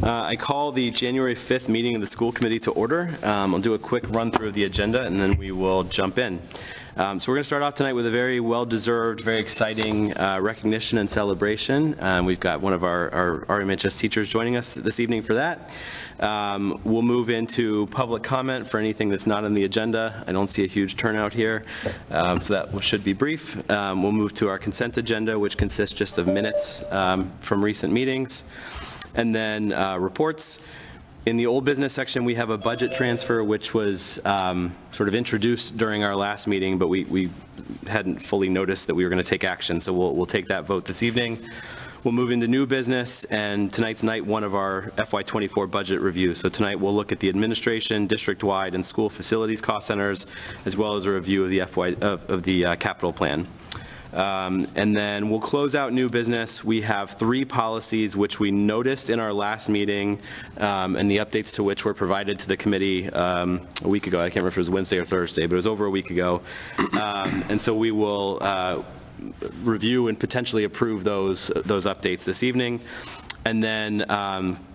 I call the January 5th meeting of the school committee to order. I'll do a quick run through of the agenda and then we will jump in. So we're going to start off tonight with a very well-deserved, very exciting recognition and celebration. We've got one of our RMHS teachers joining us this evening for that. We'll move into public comment for anything that's not on the agenda. I don't see a huge turnout here, so that should be brief. We'll move to our consent agenda, which consists just of minutes from recent meetings, and then reports. In the old business section, we have a budget transfer, which was sort of introduced during our last meeting, but we hadn't fully noticed that we were going to take action, so we'll take that vote this evening. We'll move into new business, and tonight's night one of our FY24 budget reviews. So tonight we'll look at the administration, district-wide, and school facilities cost centers, as well as a review of the capital plan. And then we'll close out new business. We have 3 policies which we noticed in our last meeting, and the updates to which were provided to the committee a week ago. I can't remember if it was Wednesday or Thursday, but it was over a week ago. And so we will review and potentially approve those updates this evening. And then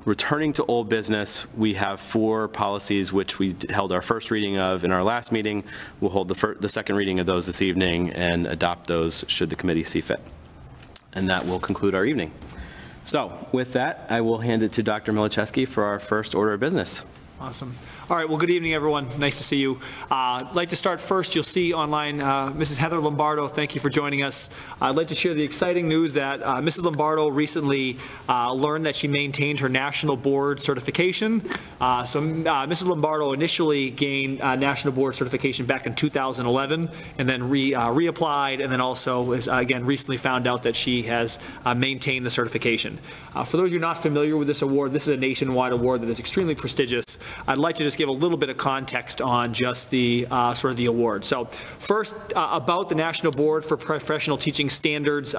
returning to old business, we have 4 policies which we held our first reading of in our last meeting. We'll hold the second reading of those this evening and adopt those should the committee see fit. And that will conclude our evening. So with that, I will hand it to Dr. Milichewski for our first order of business. Awesome. All right, well, good evening, everyone. Nice to see you. I'd like to start first. You'll see online Mrs. Heather Lombardo. Thank you for joining us. I'd like to share the exciting news that Mrs. Lombardo recently learned that she maintained her national board certification. Mrs. Lombardo initially gained national board certification back in 2011 and then reapplied, and then also is, again, recently found out that she has maintained the certification. For those of you not familiar with this award, this is a nationwide award that is extremely prestigious. I'd like to just give a little bit of context on just the sort of the award. So first, about the National Board for Professional Teaching Standards.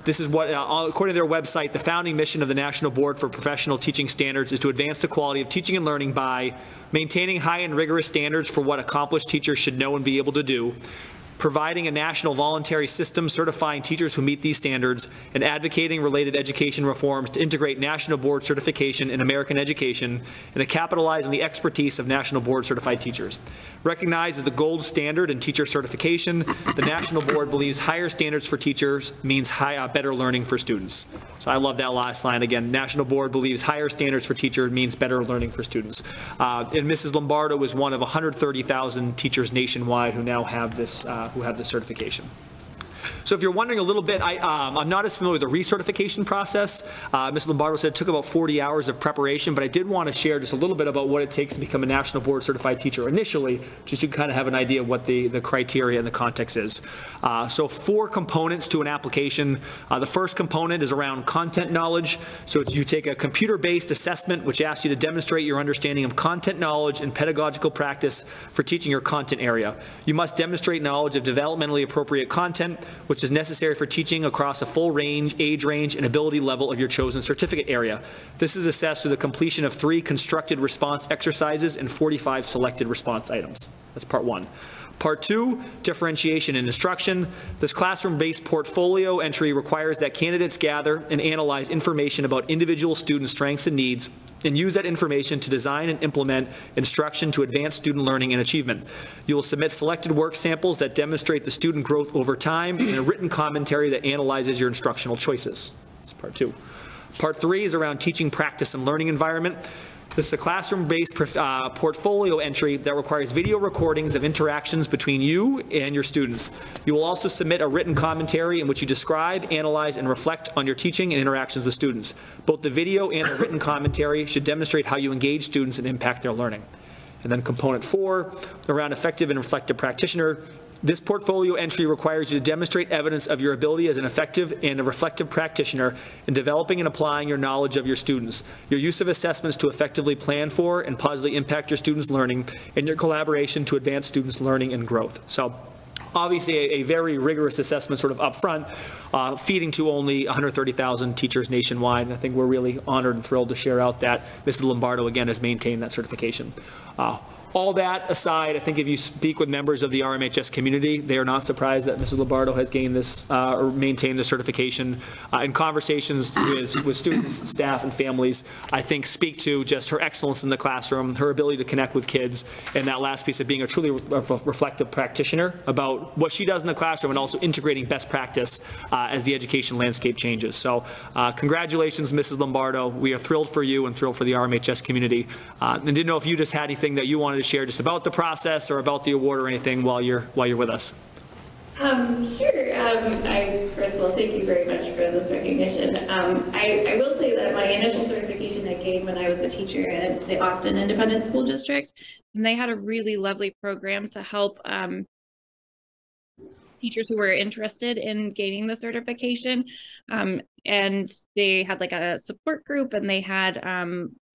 This is what, according to their website, the founding mission of the National Board for Professional Teaching Standards is to advance the quality of teaching and learning by maintaining high and rigorous standards for what accomplished teachers should know and be able to do, providing a national voluntary system certifying teachers who meet these standards, and advocating related education reforms to integrate national board certification in American education and to capitalize on the expertise of national board certified teachers. Recognized as the gold standard in teacher certification, the National Board believes higher standards for teachers means better learning for students. So I love that last line. Again, National Board believes higher standards for teachers means better learning for students. And Mrs. Lombardo is one of 130,000 teachers nationwide who now have this certification. So if you're wondering a little bit, I'm not as familiar with the recertification process. Ms. Lombardo said it took about 40 hours of preparation, but I did want to share just a little bit about what it takes to become a National Board Certified Teacher initially, just so you kind of have an idea of what the criteria and the context is. So 4 components to an application. The first component is around content knowledge. So you take a computer-based assessment, which asks you to demonstrate your understanding of content knowledge and pedagogical practice for teaching your content area. You must demonstrate knowledge of developmentally appropriate content, which is necessary for teaching across a full range, age range, and ability level of your chosen certificate area. This is assessed through the completion of 3 constructed response exercises and 45 selected response items. That's part 1. Part 2, differentiation in instruction. This classroom-based portfolio entry requires that candidates gather and analyze information about individual student strengths and needs and use that information to design and implement instruction to advance student learning and achievement. You will submit selected work samples that demonstrate the student growth over time and a written commentary that analyzes your instructional choices. That's part 2. Part 3 is around teaching practice and learning environment. This is a classroom-based portfolio entry that requires video recordings of interactions between you and your students. You will also submit a written commentary in which you describe, analyze, and reflect on your teaching and interactions with students. Both the video and the written commentary should demonstrate how you engage students and impact their learning. And then component 4, around effective and reflective practitioner. This portfolio entry requires you to demonstrate evidence of your ability as an effective and a reflective practitioner in developing and applying your knowledge of your students, your use of assessments to effectively plan for and positively impact your students' learning, and your collaboration to advance students' learning and growth. So obviously a very rigorous assessment sort of up front, feeding to only 130,000 teachers nationwide. And I think we're really honored and thrilled to share out that Mrs. Lombardo, again, has maintained that certification. All that aside, I think if you speak with members of the RMHS community, they are not surprised that Mrs. Lombardo has gained this or maintained the certification. In conversations with students, staff, and families, I think speak to just her excellence in the classroom, her ability to connect with kids, and that last piece of being a truly reflective practitioner about what she does in the classroom and also integrating best practice as the education landscape changes. So congratulations, Mrs. Lombardo. We are thrilled for you and thrilled for the RMHS community. And didn't know if you just had anything that you wanted to share just about the process or about the award or anything while you're with us. Sure. I first of all thank you very much for this recognition. I will say that my initial certification I gained when I was a teacher at the Austin Independent School District, and they had a really lovely program to help teachers who were interested in gaining the certification, and they had like a support group, and they had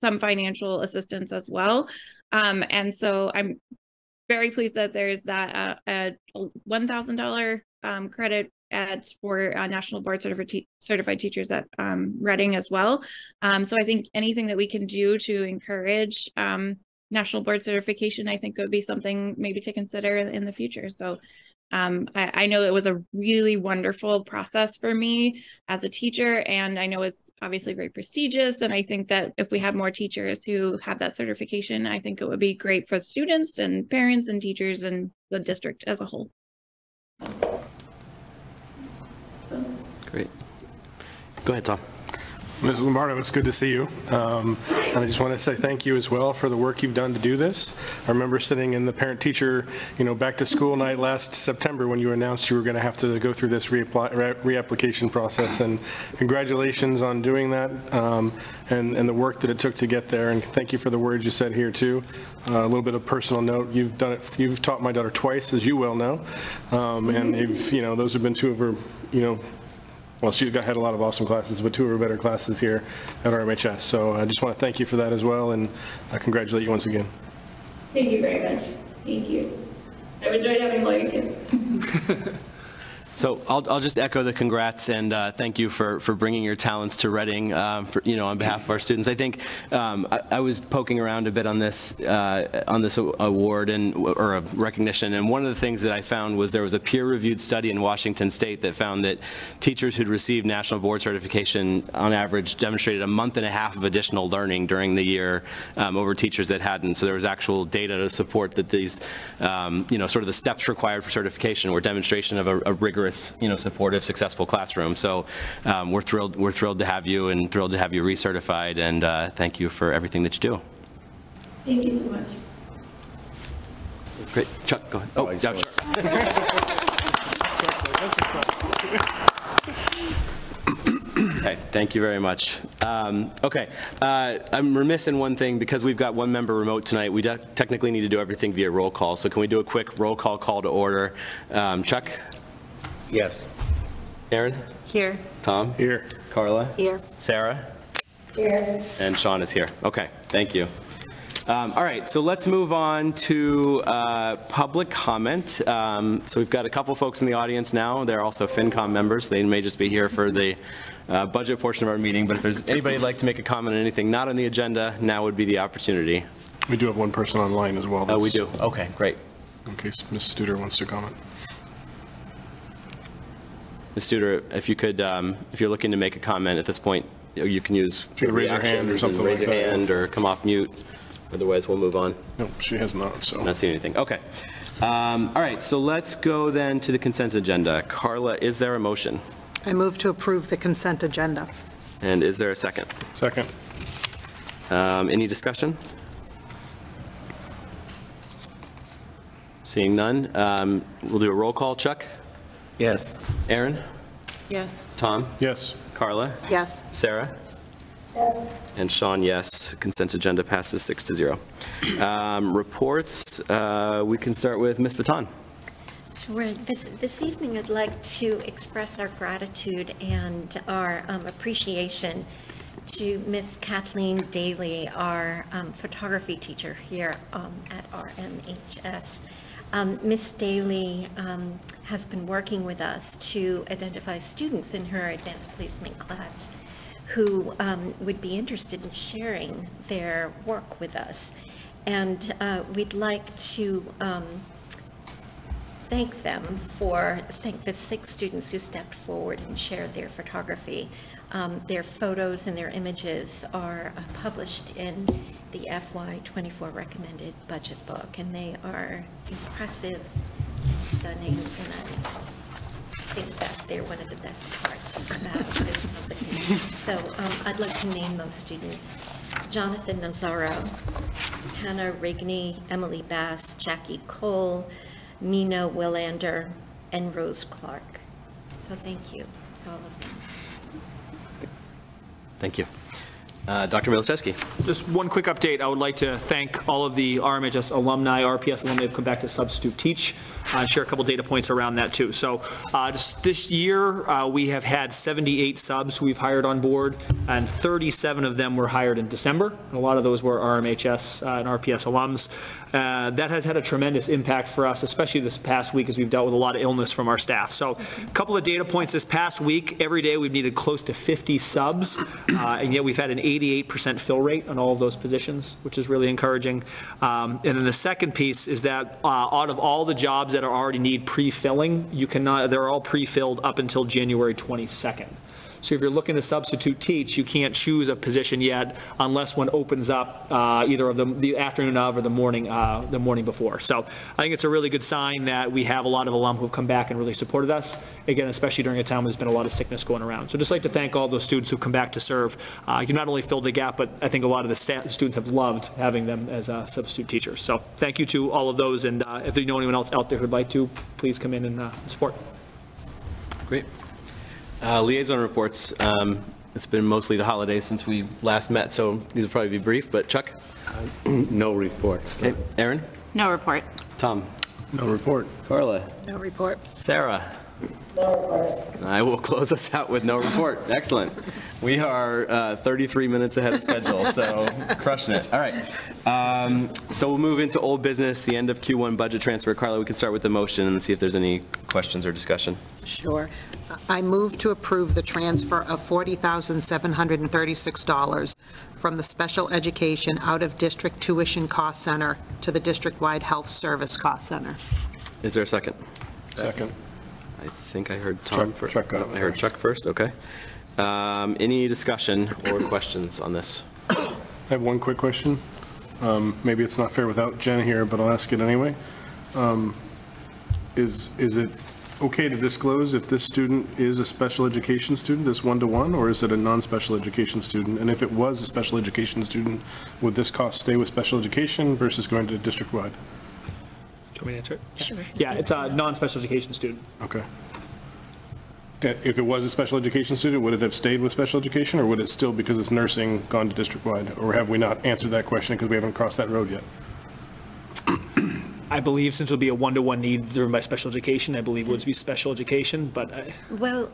some financial assistance as well. And so I'm very pleased that there's that a $1,000 credit for National Board Certified Teachers at Reading as well. So I think anything that we can do to encourage National Board Certification, I think would be something maybe to consider in the future. So I know it was a really wonderful process for me as a teacher, and I know it's obviously very prestigious, and I think that if we had more teachers who have that certification, I think it would be great for students and parents and teachers and the district as a whole. So. Great. Go ahead, Tom. Ms. Lombardo, it's good to see you. And I just want to say thank you as well for the work you've done to do this. I remember sitting in the parent-teacher, back to school night last September when you announced you were going to have to go through this reapplication process. And congratulations on doing that and the work that it took to get there. And thank you for the words you said here too. A little bit of personal note: you've done it. You've taught my daughter twice, as you well know, and those have been two of her, well, she had a lot of awesome classes, but two of her better classes here at RMHS. So I just want to thank you for that as well, and congratulate you once again. Thank you very much. Thank you. I've enjoyed having Lori too. So I'll just echo the congrats and thank you for bringing your talents to Reading, on behalf of our students. I think I was poking around a bit on this award or a recognition, and one of the things that I found was there was a peer-reviewed study in Washington State that found that teachers who'd received National Board Certification on average demonstrated a month and a half of additional learning during the year over teachers that hadn't. So there was actual data to support that these, sort of the steps required for certification were demonstration of a rigorous, supportive, successful classroom. So we're thrilled to have you and thrilled to have you recertified, and thank you for everything that you do. Thank you so much. Great. Chuck, go ahead. Oh, yeah, sure. Okay, thank you very much. Okay, I'm remiss in one thing because we've got one member remote tonight. We technically need to do everything via roll call. So can we do a quick roll call to order? Chuck? Yes. Aaron? Here. Tom? Here. Carla? Here. Sarah? Here. And Sean is here. Okay, thank you. All right, so let's move on to public comment. So we've got a couple folks in the audience now. They're also FinCom members. They may just be here for the budget portion of our meeting, but if there's anybody who'd like to make a comment on anything not on the agenda, now would be the opportunity. We do have one person online as well. Oh, we do? Okay, great. In case Ms. Studer wants to comment. Ms. Studer, if you could, if you're looking to make a comment at this point, you can use raise your hand or something raise like your that. hand or come off mute. Otherwise, we'll move on. No, she has not, so. Not seeing anything. Okay. All right, so let's go then to the consent agenda. Carla, is there a motion? I move to approve the consent agenda. And is there a second? Second. Any discussion? Seeing none, we'll do a roll call. Chuck? Yes. Aaron? Yes. Tom? Yes. Carla? Yes. Sarah? Yes. And Sean, yes. Consent agenda passes 6-0. Reports, we can start with Ms. Baton. Sure. This evening, I'd like to express our gratitude and our appreciation to Miss Kathleen Daly, our photography teacher here at RMHS. Miss Daly has been working with us to identify students in her advanced placement class who would be interested in sharing their work with us. And we'd like to thank the 6 students who stepped forward and shared their photography. Their photos and their images are published in the FY24 recommended budget book, and they are impressive, stunning, and I think that they're one of the best parts about this competition. So I'd like to name those students: Jonathan Nazaro, Hannah Rigney, Emily Bass, Jackie Cole, Mina Willander, and Rose Clark. So thank you to all of them. Thank you. Dr. Milczewski. Just one quick update. I would like to thank all of the RMHS alumni, RPS alumni who have come back to substitute teach, and share a couple data points around that too. So just this year, we have had 78 subs who we've hired on board, and 37 of them were hired in December. And a lot of those were RMHS and RPS alums. That has had a tremendous impact for us, especially this past week as we've dealt with a lot of illness from our staff. So a couple of data points this past week. Every day we've needed close to 50 subs, and yet we've had an 88% fill rate on all of those positions, which is really encouraging. And then the second piece is that out of all the jobs that are already need pre-filling, they're all pre-filled up until January 22nd. So if you're looking to substitute teach, you can't choose a position yet unless one opens up either of the afternoon of or the morning before. So I think it's a really good sign that we have a lot of alum who have come back and really supported us, again, especially during a time when there's been a lot of sickness going around. So just like to thank all those students who've come back to serve. You not only filled the gap, but I think a lot of the students have loved having them as substitute teachers. So thank you to all of those, and if you know anyone else out there who'd like to, please come in and support. Great. Liaison reports. It's been mostly the holidays since we last met, so these will probably be brief, but Chuck? No report. Okay. Aaron? No report. Tom? No report. Carla? No report. Sarah? No report. I will close us out with no report. Excellent. We are 33 minutes ahead of schedule, so crushing it. All right. So we'll move into old business, the end of Q1 budget transfer. Carla, we can start with the motion and see if there's any questions or discussion. Sure. I move to approve the transfer of $40,736 from the Special Education Out-of-District Tuition Cost Center to the District-Wide Health Service Cost Center. Is there a second? Second. I think I heard Tom Chuck- first. Chuck got it. I heard Chuck first, okay. Any discussion or questions on this? I have one quick question. Maybe it's not fair without Jen here, but I'll ask it anyway. Is it okay to disclose if this student is a special education student, this one-to-one, or is it a non-special education student? And if it was a special education student, would this cost stay with special education versus going to district-wide? Do you want me to answer it? Sure. Yeah, it's a non-special education student. Okay. If it was a special education student, would it have stayed with special education, or would it still, because it's nursing, gone to district-wide? Or have we not answered that question because we haven't crossed that road yet? I believe since it would be a one-to-one need driven by special education, I believe it would be special education, but Well,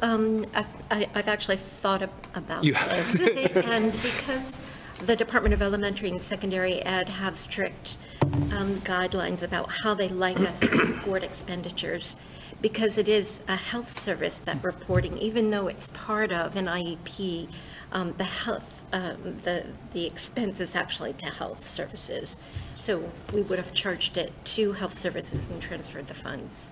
I've actually thought about You- this. And because the Department of Elementary and Secondary Ed have strict guidelines about how they like us to report expenditures, because it is a health service that reporting, even though it's part of an IEP, the expense is actually to health services. So we would have charged it to health services and transferred the funds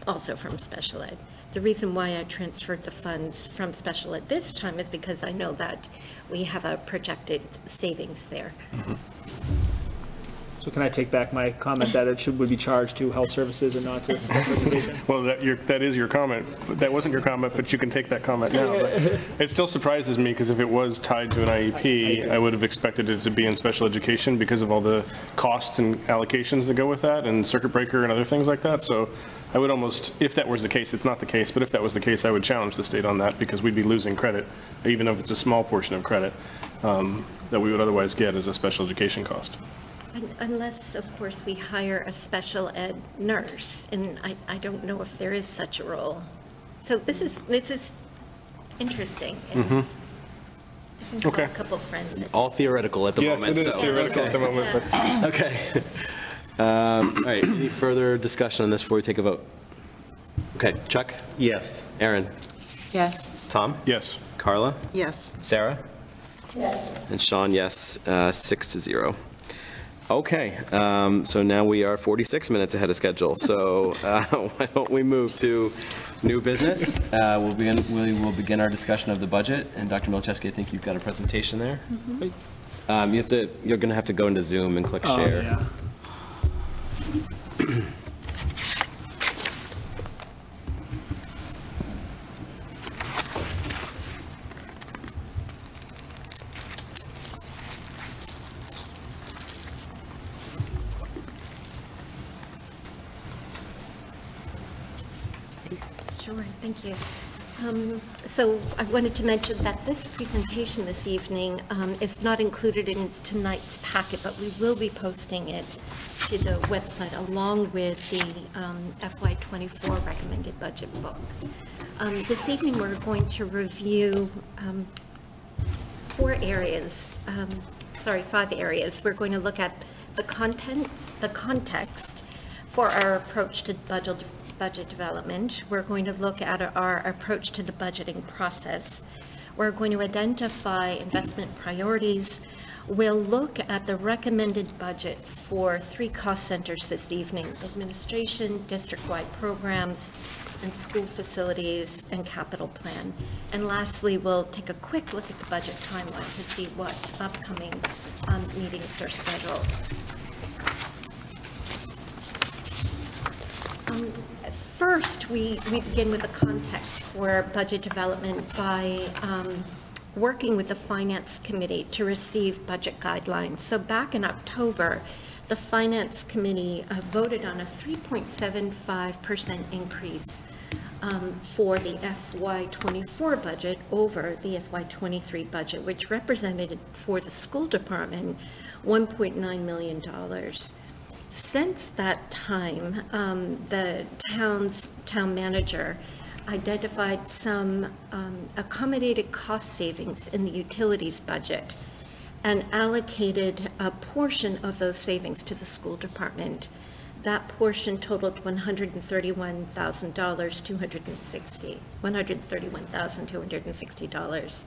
also from special ed. The reason why I transferred the funds from special ed this time is because I know that we have a projected savings there. so can I take back my comment that it would be charged to health services and not to special education? Well, that is your comment. That wasn't your comment, but you can take that comment now. But it still surprises me, because if it was tied to an IEP, I would have expected it to be in special education because of all the costs and allocations that go with that, and circuit breaker and other things like that. So I would almost, if that was the case, it's not the case, but if that was the case, I would challenge the state on that, because we'd be losing credit, even if it's a small portion of credit that we would otherwise get as a special education cost. Unless, of course, we hire a special ed nurse, and I don't know if there is such a role. So this is interesting. And I can call Okay. a couple friends. All theoretical at the Yes, moment. it is so- theoretical at the moment, but Okay. All right, any further discussion on this before we take a vote? Okay, Chuck? Yes. Aaron? Yes. Tom? yes. Carla? Yes. Sarah? Yes. And Sean, yes, 6-0. Okay, so now we are 46 minutes ahead of schedule. So why don't we move to new business? We will begin our discussion of the budget. And Dr. Milczewski, I think you've got a presentation there. You're going to have to go into Zoom and click share. Oh, yeah. Sure, thank you. So I wanted to mention that this presentation this evening is not included in tonight's packet, but we will be posting it to the website along with the FY24 recommended budget book. This evening, we're going to review 5 areas. We're going to look at the context for our approach to budget development. We're going to look at our approach to the budgeting process. We're going to identify investment priorities. We'll look at the recommended budgets for 3 cost centers this evening: administration, district-wide programs, and school facilities and capital plan. And lastly, we'll take a quick look at the budget timeline to see what upcoming meetings are scheduled. First, we begin with the context for budget development by working with the Finance Committee to receive budget guidelines. So back in October, the Finance Committee voted on a 3.75% increase for the FY24 budget over the FY23 budget, which represented for the school department $1.9 million. Since that time, the town manager identified some accommodated cost savings in the utilities budget and allocated a portion of those savings to the school department. That portion totaled $131,260.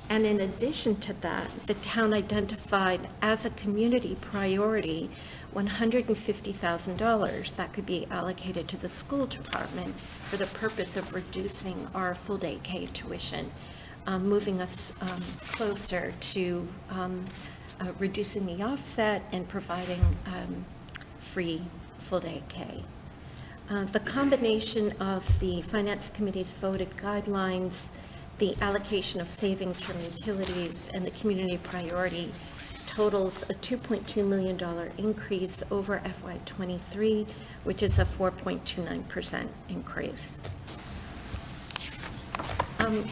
And in addition to that, the town identified as a community priority $150,000 that could be allocated to the school department for the purpose of reducing our full-day K tuition, moving us closer to reducing the offset and providing free full-day K. The combination of the Finance Committee's voted guidelines, the allocation of savings from utilities, and the community priority totals a $2.2 million increase over FY23, which is a 4.29% increase.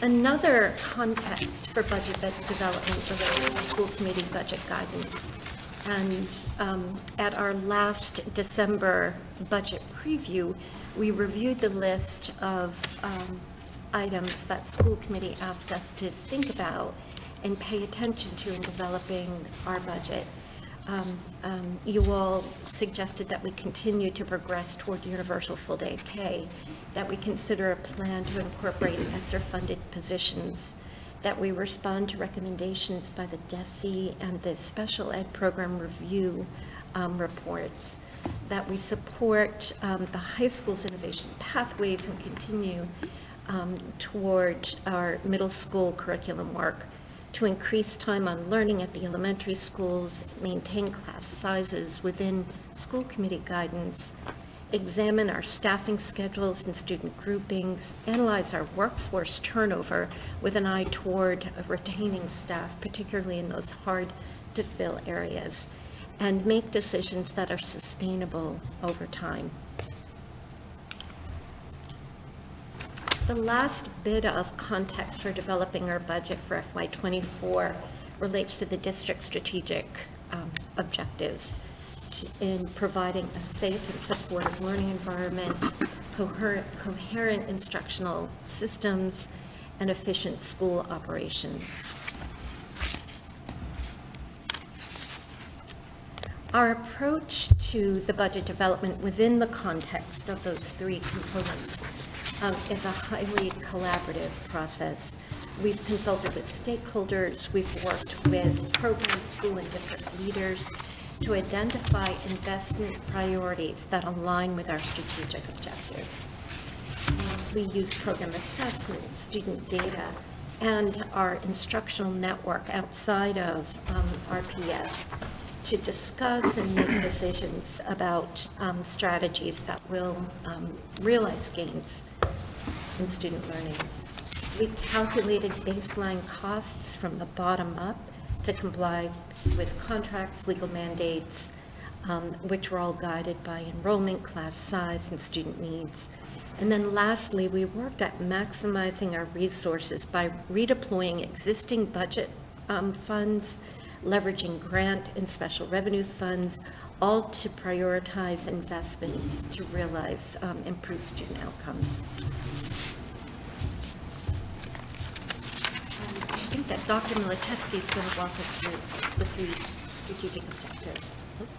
Another context for budget development related to school committee budget guidance. And at our last December budget preview, we reviewed the list of items that school committee asked us to think about and pay attention to in developing our budget. You all suggested that we continue to progress toward universal full-day K, that we consider a plan to incorporate ESSER-funded positions, that we respond to recommendations by the DESE and the special ed program review reports, that we support the high school's innovation pathways and continue toward our middle school curriculum work, to increase time on learning at the elementary schools, maintain class sizes within school committee guidance, examine our staffing schedules and student groupings, analyze our workforce turnover with an eye toward retaining staff, particularly in those hard to fill areas, and make decisions that are sustainable over time. The last bit of context for developing our budget for FY24 relates to the district's strategic objectives in providing a safe and supportive learning environment, coherent instructional systems, and efficient school operations. Our approach to the budget development within the context of those 3 components is a highly collaborative process. We've consulted with stakeholders, we've worked with program, school, and district leaders, to identify investment priorities that align with our strategic objectives. We use program assessment, student data, and our instructional network outside of RPS to discuss and make decisions about strategies that will realize gains in student learning. We calculated baseline costs from the bottom up to comply with contracts, legal mandates, which were all guided by enrollment, class size, and student needs. And then lastly, we worked at maximizing our resources by redeploying existing budget funds, leveraging grant and special revenue funds, all to prioritize investments to realize improved student outcomes. I think that Dr. Milutesky is going to walk us through the three strategic objectives.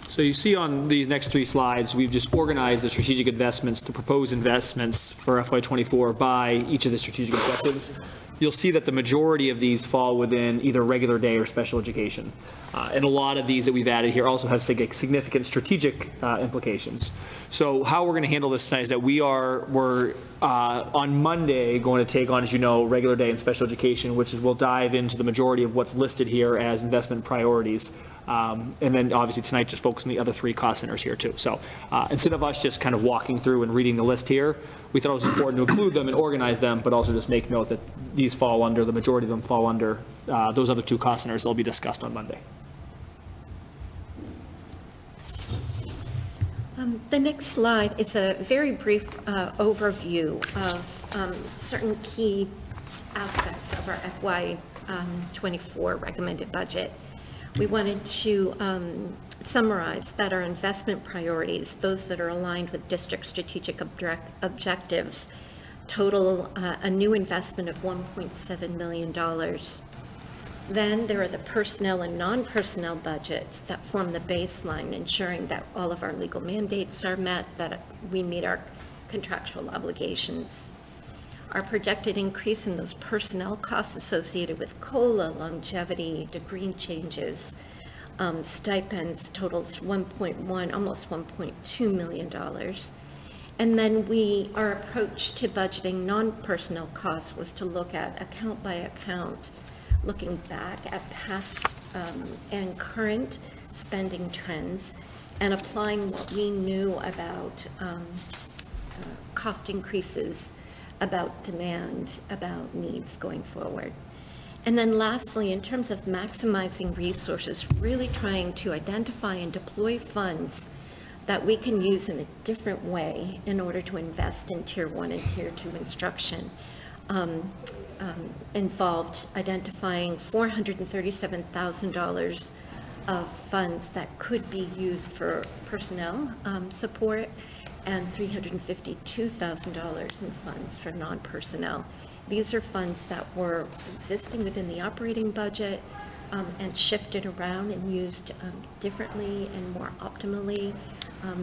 So you see on these next three slides, we've just organized the strategic investments, the proposed investments for FY24 by each of the strategic objectives. You'll see that the majority of these fall within either regular day or special education. And a lot of these that we've added here also have significant strategic implications. So how we're going to handle this tonight is that we're on Monday going to take on, as you know, regular day and special education, which is we'll dive into the majority of what's listed here as investment priorities. And then obviously tonight just focus on the other three cost centers here too. So instead of us just kind of walking through and reading the list here, we thought it was important to include them and organize them, but also just make note that these fall under, the majority of them fall under those other two cost centers that will be discussed on Monday. The next slide is a very brief overview of certain key aspects of our FY24 recommended budget. We wanted to summarize that our investment priorities, those that are aligned with district strategic objectives, total a new investment of $1.7 million. Then there are the personnel and non-personnel budgets that form the baseline, ensuring that all of our legal mandates are met, that we meet our contractual obligations. Our projected increase in those personnel costs associated with COLA, longevity, degree changes, stipends totals almost $1.2 million. And then our approach to budgeting non-personnel costs was to look at account by account, looking back at past and current spending trends and applying what we knew about cost increases, about demand, about needs going forward. And then lastly, in terms of maximizing resources, really trying to identify and deploy funds that we can use in a different way in order to invest in Tier 1 and Tier 2 instruction. Involved identifying $437,000 of funds that could be used for personnel support and $352,000 in funds for non-personnel. These are funds that were existing within the operating budget and shifted around and used differently and more optimally.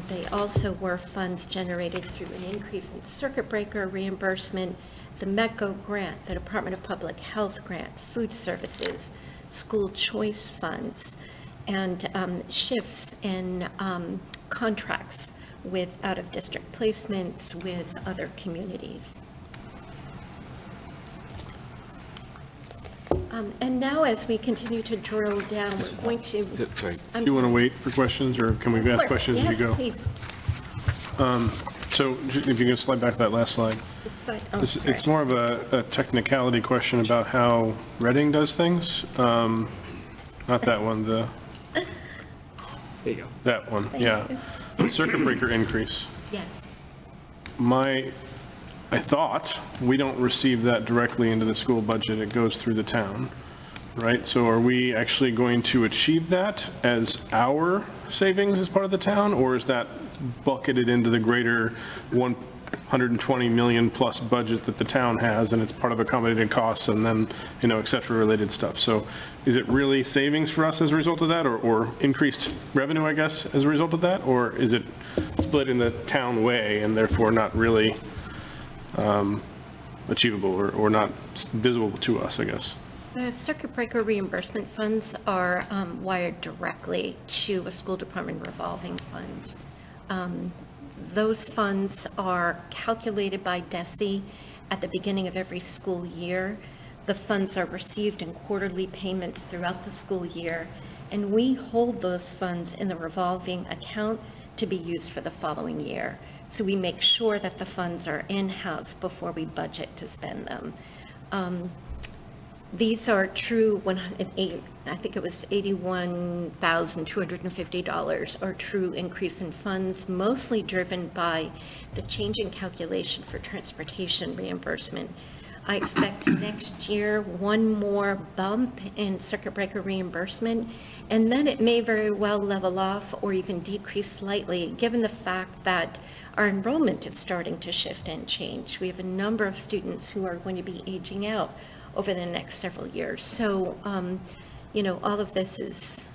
They also were funds generated through an increase in circuit breaker reimbursement, the METCO grant, the Department of Public Health grant, food services, school choice funds, and shifts in contracts with out-of-district placements with other communities. And now as we continue to drill down, we're going to... Do you want to wait for questions, or can we ask questions as you go? Yes, please. So if you can slide back to that last slide. It's more of a technicality question about how Reading does things. Not that one, There you go. that one, yeah. The circuit breaker increase. Yes. I thought we don't receive that directly into the school budget, it goes through the town, right? So are we actually going to achieve that as our savings as part of the town, or is that bucketed into the greater 120 million plus budget that the town has, and it's part of accommodated costs and then, et cetera, related stuff? So is it really savings for us as a result of that, or increased revenue, I guess, as a result of that? Or is it split in the town way and therefore not really achievable or not visible to us, I guess? The circuit breaker reimbursement funds are wired directly to a school department revolving fund. Those funds are calculated by DESE at the beginning of every school year. The funds are received in quarterly payments throughout the school year, and we hold those funds in the revolving account to be used for the following year. So we make sure that the funds are in-house before we budget to spend them. These are true, I think it was $81,250 are true increase in funds, mostly driven by the change in calculation for transportation reimbursement. I expect next year one more bump in circuit breaker reimbursement, and then it may very well level off or even decrease slightly, given the fact that our enrollment is starting to shift and change. We have a number of students who are going to be aging out over the next several years. So, all of this is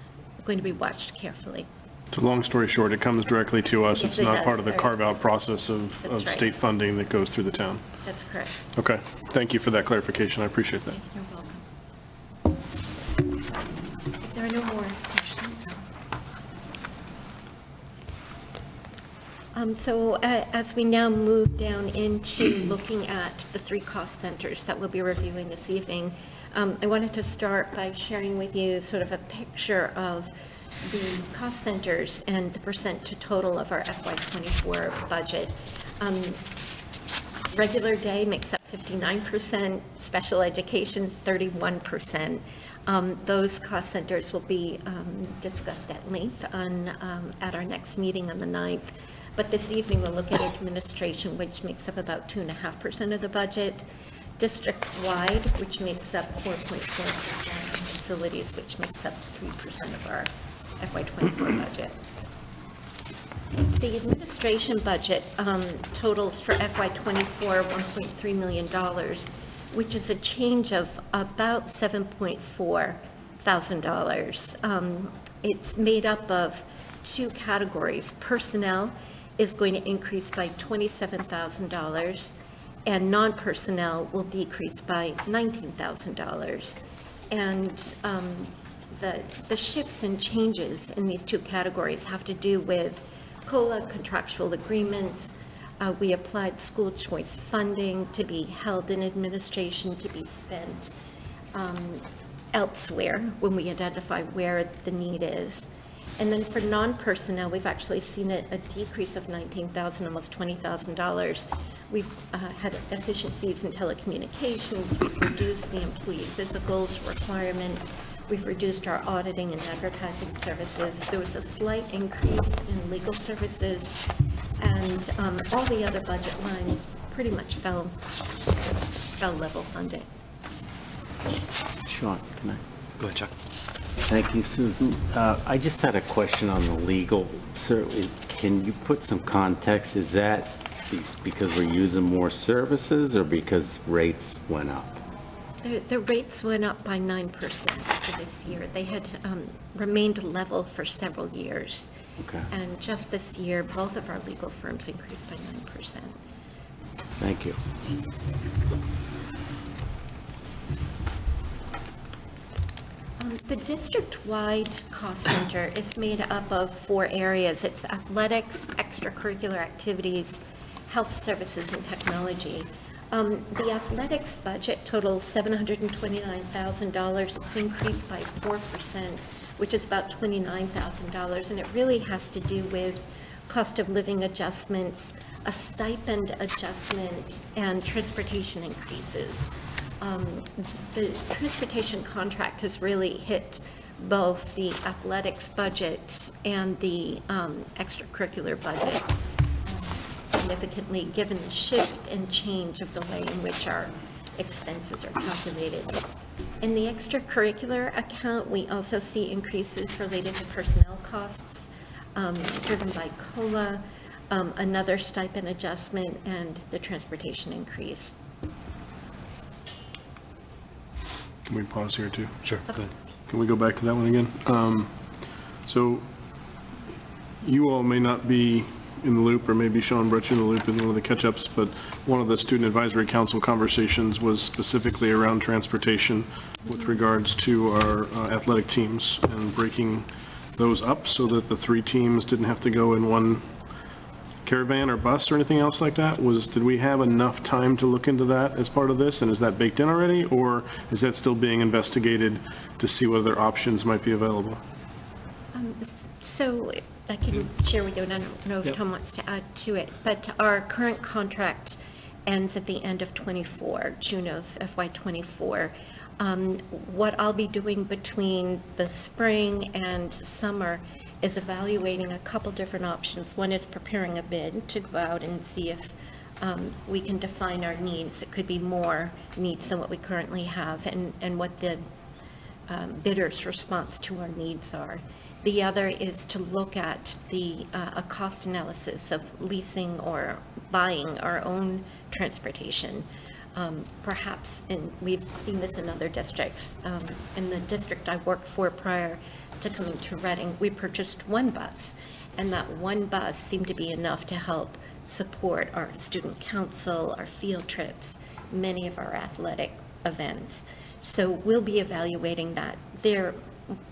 going to be watched carefully. So long story short, it comes directly to us. Yes, It's it not does. part of the carve-out process of That's right. state funding that goes through the town. That's correct. Okay, thank you for that clarification. I appreciate that. You're welcome. If there are no more questions. So as we now move down into looking at the 3 cost centers that we'll be reviewing this evening, I wanted to start by sharing with you sort of a picture of the cost centers and the percent to total of our FY24 budget. Regular day makes up 59%, special education 31%. Those cost centers will be discussed at length at our next meeting on the 9th. But this evening, we'll look at administration, which makes up about 2.5% of the budget, district-wide, which makes up 4.4%, and facilities, which makes up 3% of our FY24 budget. The administration budget totals for FY24 $1.3 million, which is a change of about $7.4 thousand. It's made up of 2 categories. Personnel is going to increase by $27,000, and non-personnel will decrease by $19,000. And the shifts and changes in these 2 categories have to do with COLA contractual agreements. We applied school choice funding to be held in administration to be spent elsewhere when we identify where the need is. And then for non-personnel, we've actually seen a decrease of $19,000, almost $20,000. We've had efficiencies in telecommunications. We've reduced the employee physicals requirement. We've reduced our auditing and advertising services. There was a slight increase in legal services, and all the other budget lines pretty much fell level funded. Sean, can I? Go ahead, Chuck. Thank you, Susan. I just had a question on the legal. Sir, can you put some context? Is that because we're using more services or because rates went up? The rates went up by 9% for this year. They had remained level for several years. Okay. And just this year, both of our legal firms increased by 9%. Thank you. The district-wide cost center is made up of 4 areas. It's athletics, extracurricular activities, health services, and technology. The athletics budget totals $729,000. It's increased by 4%, which is about $29,000, and it really has to do with cost of living adjustments, a stipend adjustment, and transportation increases. The transportation contract has really hit both the athletics budget and the extracurricular budget significantly, given the shift and change of the way in which our expenses are calculated. In the extracurricular account, we also see increases related to personnel costs driven by COLA, another stipend adjustment, and the transportation increase. Can we pause here too? Sure, go ahead. Can we go back to that one again? So you all may not be in the loop, or maybe Sean brought you in the loop in one of the catch-ups, but one of the Student Advisory Council conversations was specifically around transportation with regards to our athletic teams and breaking those up so that the 3 teams didn't have to go in one caravan or bus or anything else like that. Did we have enough time to look into that as part of this, and is that baked in already, or is that still being investigated to see what other options might be available? So I can share with you, and I don't know if Tom wants to add to it, but our current contract ends at the end of '24, June of FY '24. What I'll be doing between the spring and summer is evaluating a couple different options. One is preparing a bid to go out and see if we can define our needs. It could be more needs than what we currently have, and what the bidder's response to our needs are. The other is to look at a cost analysis of leasing or buying our own transportation. Perhaps, and we've seen this in other districts. In the district I worked for prior to coming to Reading, we purchased one bus, and that one bus seemed to be enough to help support our student council, our field trips, many of our athletic events. So we'll be evaluating that. There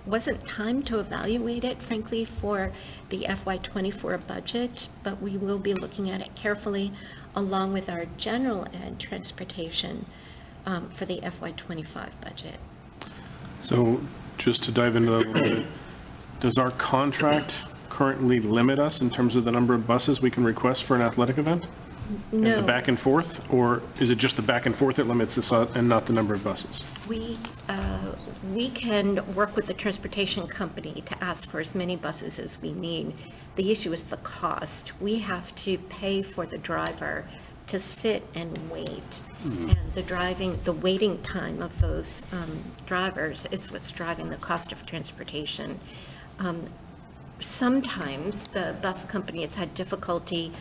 wasn't time to evaluate it, frankly, for the FY24 budget, but we will be looking at it carefully along with our general ed transportation for the FY25 budget. So just to dive into that a little bit, does our contract currently limit us in terms of the number of buses we can request for an athletic event? No. And the back and forth, or is it just the back and forth that limits us and not the number of buses? We can work with the transportation company to ask for as many buses as we need. The issue is the cost. We have to pay for the driver to sit and wait. And the waiting time of those drivers is what's driving the cost of transportation. Sometimes the bus company has had difficulty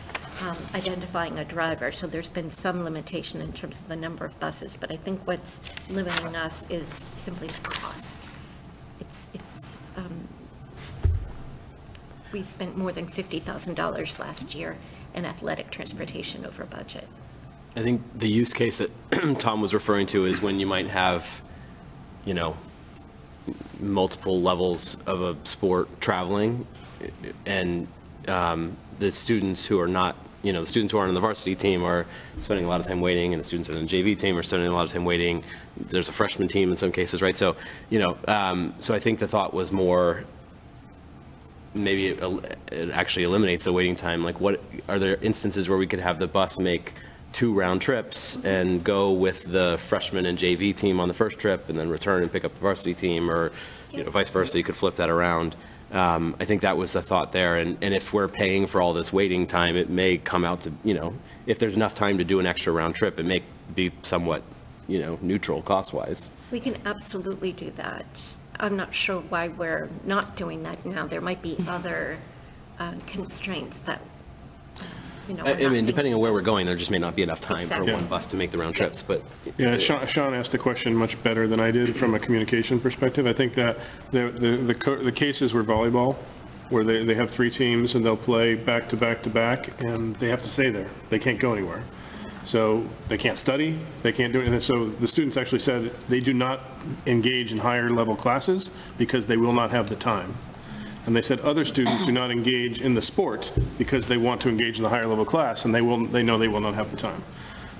identifying a driver, so there's been some limitation in terms of the number of buses, but I think what's limiting us is simply the cost. We spent more than $50,000 last year in athletic transportation over budget. I think the use case that Tom was referring to is when you might have, multiple levels of a sport traveling, and the students who are not, the students who aren't on the varsity team are spending a lot of time waiting, and the students who are on the JV team are spending a lot of time waiting. There's a freshman team in some cases, right? So, so I think the thought was more, maybe it actually eliminates the waiting time. Like, what are there instances where we could have the bus make 2 round trips and go with the freshman and JV team on the first trip and then return and pick up the varsity team, or vice versa? You could flip that around. I think that was the thought there. And if we're paying for all this waiting time, it may come out to, if there's enough time to do an extra round trip, it may be somewhat, neutral cost-wise. We can absolutely do that. I'm not sure why we're not doing that now. There might be other constraints that, I mean, depending on where we're going, there just may not be enough time Exactly. for one bus to make the round trips, but. Yeah, Sean asked the question much better than I did from a communication perspective. I think that the cases were volleyball, where they have 3 teams and they'll play back to back to back, and they have to stay there. They can't go anywhere. So they can't study, they can't do it. And so the students actually said they do not engage in higher level classes because they will not have the time. And they said other students do not engage in the sport because they want to engage in the higher level class, and they know they will not have the time.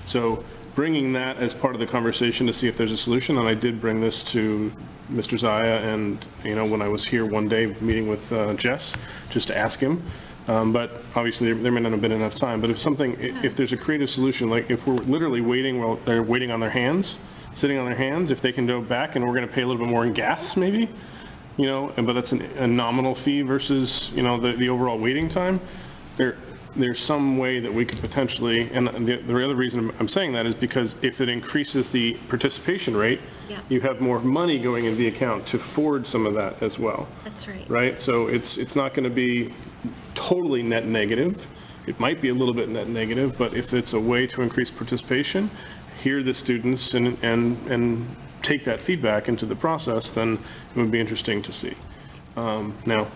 So bringing that as part of the conversation to see if there's a solution, and I did bring this to Mr. Zaya, and when I was here one day meeting with Jess, just to ask him. But obviously there may not have been enough time. But if there's a creative solution, like if we're literally waiting while they're waiting on their hands, sitting on their hands, if they can go back and we're going to pay a little bit more in gas, maybe. But that's a nominal fee versus, the overall waiting time. There's some way that we could potentially, and the other reason I'm saying that is because if it increases the participation rate, you have more money going into the account to forward some of that as well. That's right. Right? So it's not going to be totally net negative. It might be a little bit net negative, but if it's a way to increase participation, hear the students and take that feedback into the process, then it would be interesting to see. Now,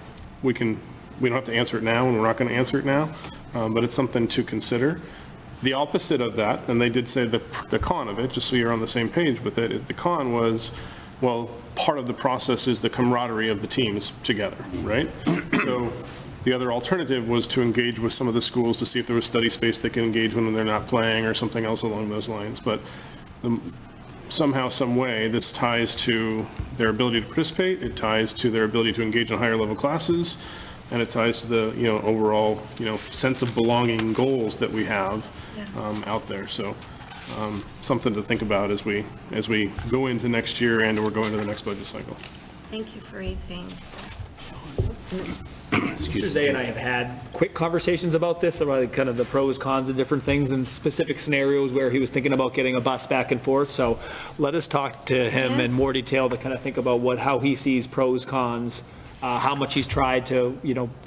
we can we don't have to answer it now, and we're not going to answer it now, but it's something to consider. The opposite of that, and they did say the con of it, just so you're on the same page with it, the con was, well, part of the process is the camaraderie of the teams together, right? So the other alternative was to engage with some of the schools to see if there was study space they can engage when they're not playing or something else along those lines. But somehow, some way, this ties to their ability to participate, it ties to their ability to engage in higher level classes, and it ties to the, overall, sense of belonging goals that we have out there. So something to think about as we go into next year and or go into the next budget cycle. Thank you for raising. Mr. Zay and I have had quick conversations about this, about kind of the pros, cons of different things and specific scenarios where he was thinking about getting a bus back and forth. So let us talk to him in more detail to kind of think about how he sees pros, cons, how much he's tried to,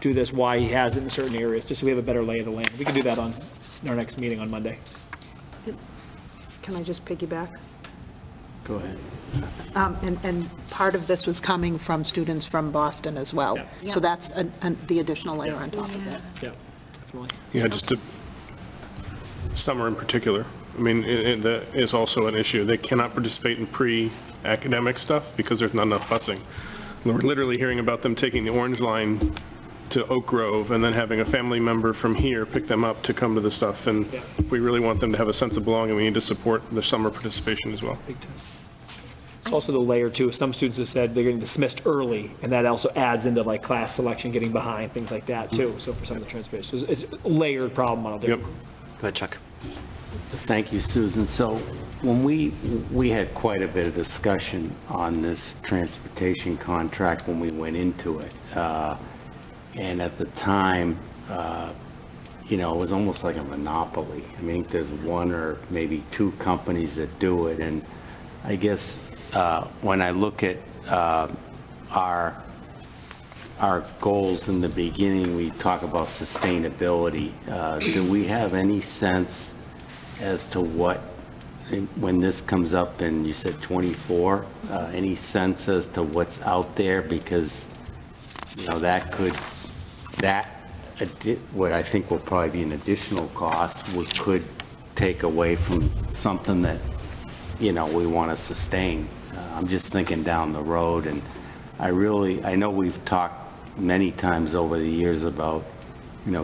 do this, why he has it in certain areas, just so we have a better lay of the land. We can do that on our next meeting on Monday. Can I just piggyback? Go ahead. And part of this was coming from students from Boston as well. Yeah. So that's the additional layer on top of it. Yeah, definitely. Yeah, just to, summer in particular, I mean, that is also an issue. They cannot participate in pre-academic stuff because there's not enough busing. We're literally hearing about them taking the Orange Line to Oak Grove and then having a family member from here pick them up to come to the stuff. And if we really want them to have a sense of belonging, we need to support their summer participation as well. Big time. It's also the layer too. Some students have said they're getting dismissed early, and that also adds into like class selection, getting behind, things like that too. So for some of the transportation, so it's a layered problem on a different. Go ahead, Chuck. Thank you, Susan. So when we had quite a bit of discussion on this transportation contract when we went into it. And at the time, it was almost like a monopoly. I mean, there's one or maybe two companies that do it. And I guess when I look at our goals in the beginning, we talk about sustainability. Do we have any sense as to what, when this comes up and you said 24, any sense as to what's out there? Because, what I think will probably be an additional cost, could take away from something that, we want to sustain. I'm just thinking down the road, and I know we've talked many times over the years about,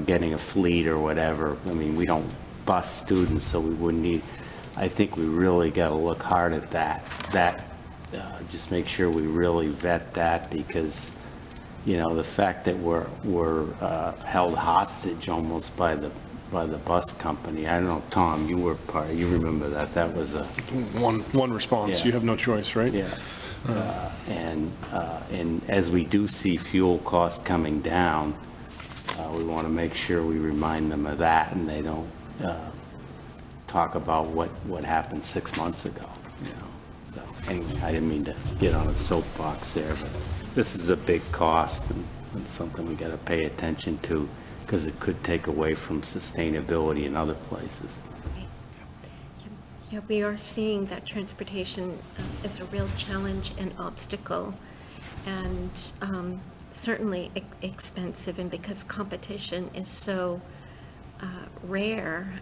getting a fleet or whatever. I mean, we don't bus students, so we wouldn't need, I think we really got to look hard at that. Just make sure we really vet that, because the fact that we're held hostage almost by the bus company. I don't know, Tom, you remember that. That was a one response. Yeah. You have no choice, right? Yeah. And as we do see fuel costs coming down, we want to make sure we remind them of that, and they don't talk about what happened 6 months ago. So anyway, I didn't mean to get on a soapbox there, but this is a big cost and something we got to pay attention to, because it could take away from sustainability in other places. Yeah, we are seeing that transportation is a real challenge and obstacle, and certainly expensive, and because competition is so rare,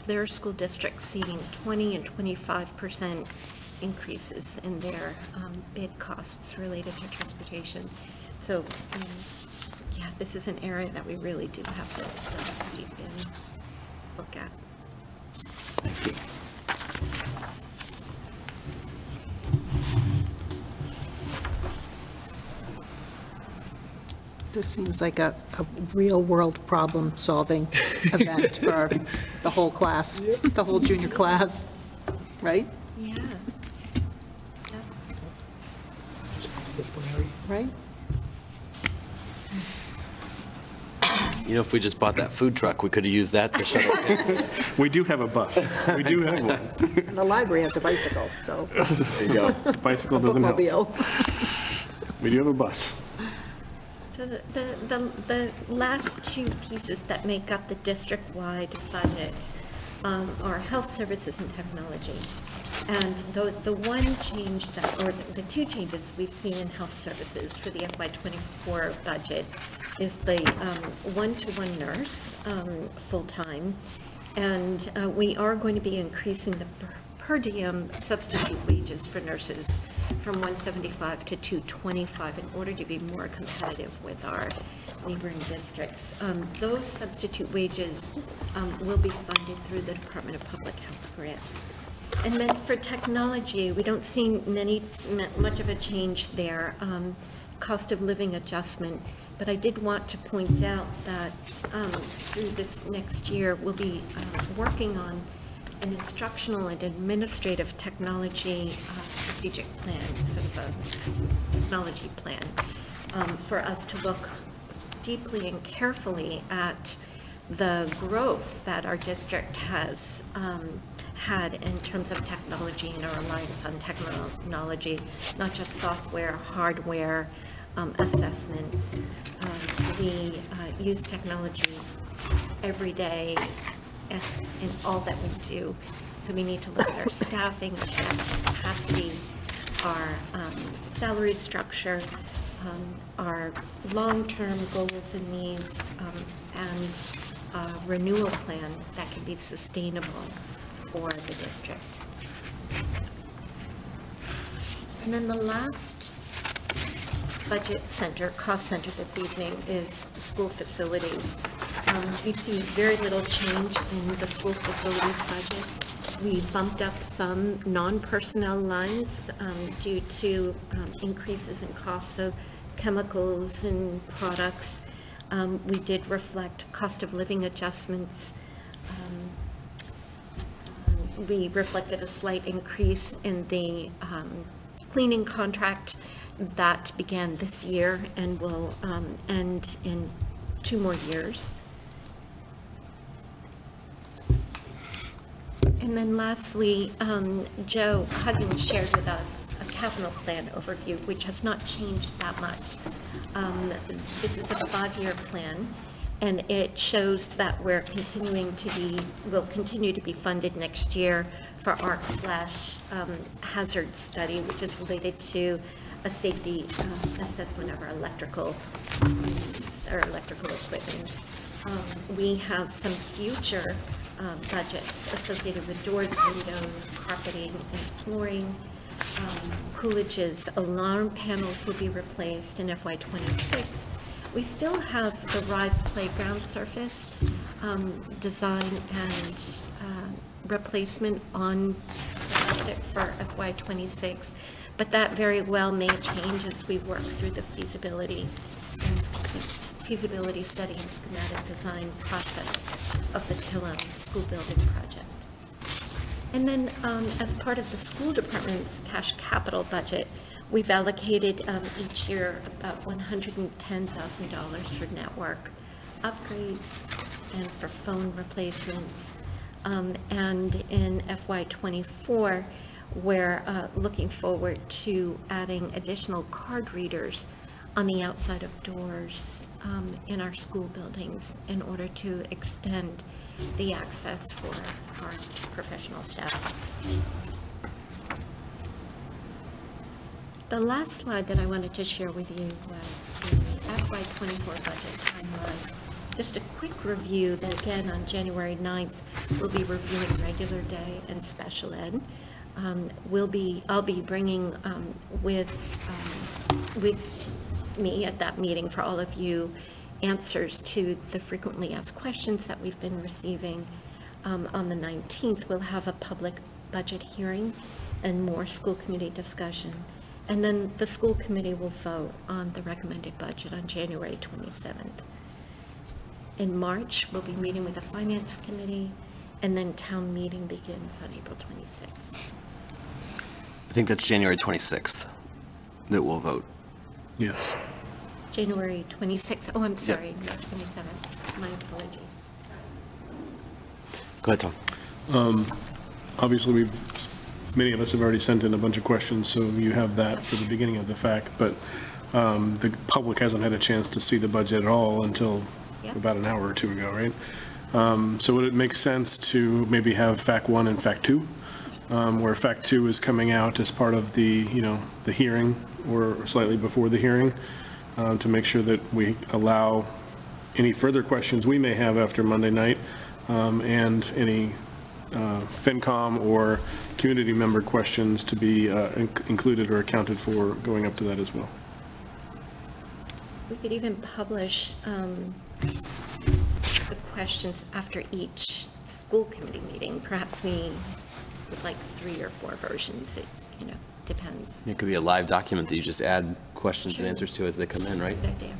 there are school districts seeing 20 and 25% increases in their bid costs related to transportation. So, yeah, this is an area that we really do have to deep in look at. Thank you. This seems like a real-world problem-solving event for the whole class, the whole junior class, right? Yeah. Disciplinary. Right? If we just bought that food truck, we could have used that to shuttle kids. We do have a bus. We do have one. And the library has a bicycle, so. There you go. The bicycle doesn't help. Bookmobile. We do have a bus. So the last two pieces that make up the district-wide budget are health services and technology. And the one change that, or the two changes we've seen in health services for the FY24 budget is the one-to-one nurse, full-time. And we are going to be increasing the per diem substitute wages for nurses from 175 to 225 in order to be more competitive with our neighboring districts. Those substitute wages will be funded through the Department of Public Health grant. And then for technology, we don't see much of a change there, cost of living adjustment. But I did want to point out that through this next year, we'll be working on an instructional and administrative technology strategic plan, sort of a technology plan, for us to look deeply and carefully at the growth that our district has had in terms of technology and our reliance on technology, not just software, hardware, assessments. We use technology every day in all that we do. So we need to look at our staffing, our staff capacity, our salary structure, our long-term goals and needs, and a renewal plan that can be sustainable for the district. And then the last budget center, cost center this evening is school facilities. We see very little change in the school facilities budget. We bumped up some non-personnel lines due to increases in costs of chemicals and products. We did reflect cost of living adjustments. We reflected a slight increase in the cleaning contract that began this year and will end in 2 more years. And then lastly, Joe Huggins shared with us a capital plan overview, which has not changed that much. This is a 5-year plan, and it shows that we'll continue to be funded next year for arc flash hazard study, which is related to a safety assessment of our electrical equipment. We have some future budgets associated with doors, windows, carpeting, and flooring. Coolidge's alarm panels will be replaced in FY26. We still have the Rise playground surface design and replacement on the budget for FY26, but that very well may change as we work through the feasibility study and schematic design process of the Killam school building project. And then as part of the school department's cash capital budget, we've allocated each year about $110,000 for network upgrades and for phone replacements. And in FY24, we're looking forward to adding additional card readers on the outside of doors in our school buildings in order to extend the access for our professional staff. The last slide that I wanted to share with you was the FY24 budget timeline. Just a quick review that again on January 9th, we'll be reviewing regular day and special ed. I'll be bringing with me at that meeting for all of you answers to the frequently asked questions that we've been receiving. On the 19th, we'll have a public budget hearing and more school committee discussion. And then the school committee will vote on the recommended budget on January 27th. In March, we'll be meeting with the finance committee, and then town meeting begins on April 26th. I think that's January 26th that we'll vote. Yes. January 26th. Oh, I'm sorry, not 27th. My apologies. Go ahead, Tom. Obviously, many of us have already sent in a bunch of questions, so you have that for the beginning of the fact, but the public hasn't had a chance to see the budget at all until about an hour or two ago, right? So would it make sense to maybe have Fact 1 and Fact 2 where Fact 2 is coming out as part of the, the hearing or slightly before the hearing, to make sure that we allow any further questions we may have after Monday night, and any FinCom or community member questions to be included or accounted for going up to that as well. We could even publish the questions after each school committee meeting. Perhaps we would like 3 or 4 versions. It, depends. It could be a live document that you just add questions and answers to as they come in, right? Good idea.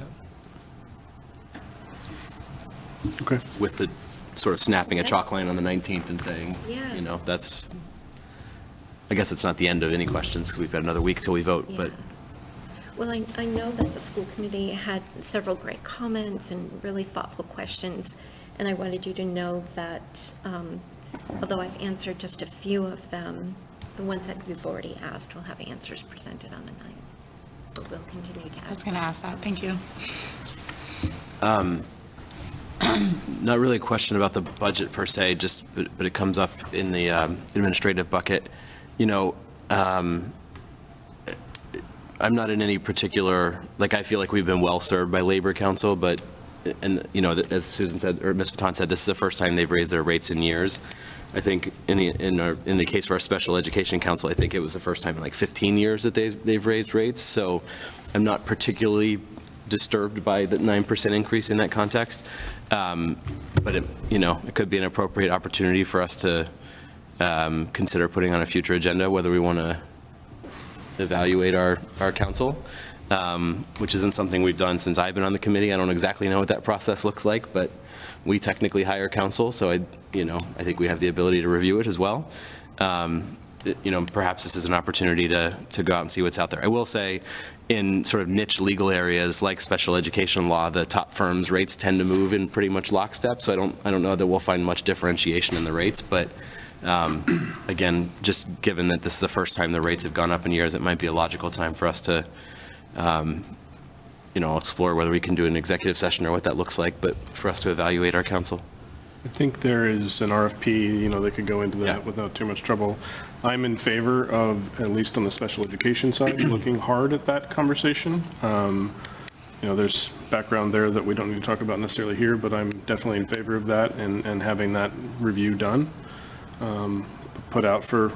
Okay. With the sort of snapping a chalk line on the 19th and saying, Yeah. that's, I guess it's not the end of any questions because we've got another week till we vote, but. Well, I know that the school committee had several great comments and really thoughtful questions, and I wanted you to know that although I've answered just a few of them, the ones that you've already asked will have answers presented on the 9th. But we'll continue to ask. I was going to ask that. Thank you. Not really a question about the budget per se, just, but it comes up in the administrative bucket. I'm not in any particular, I feel like we've been well served by Labor Council, but, as Susan said, or Ms. Baton said, this is the first time they've raised their rates in years. I think in the case of our Special Education Council, I think it was the first time in 15 years that they've raised rates. So I'm not particularly disturbed by the 9% increase in that context. But it could be an appropriate opportunity for us to consider putting on a future agenda whether we want to evaluate our council, which isn't something we've done since I've been on the committee. I don't exactly know what that process looks like, but we technically hire council, so I think we have the ability to review it as well. Perhaps this is an opportunity to go out and see what's out there. I will say, in sort of niche legal areas like special education law, the top firms' rates tend to move in pretty much lockstep. So I don't know that we'll find much differentiation in the rates, but again, just given that this is the first time the rates have gone up in years, it might be a logical time for us to explore whether we can do an executive session or what that looks like, but for us to evaluate our council. I think there is an RFP, that could go into that without too much trouble. I'm in favor of, at least on the special education side, looking hard at that conversation. There's background there that we don't need to talk about necessarily here, but I'm definitely in favor of that and having that review done, put out for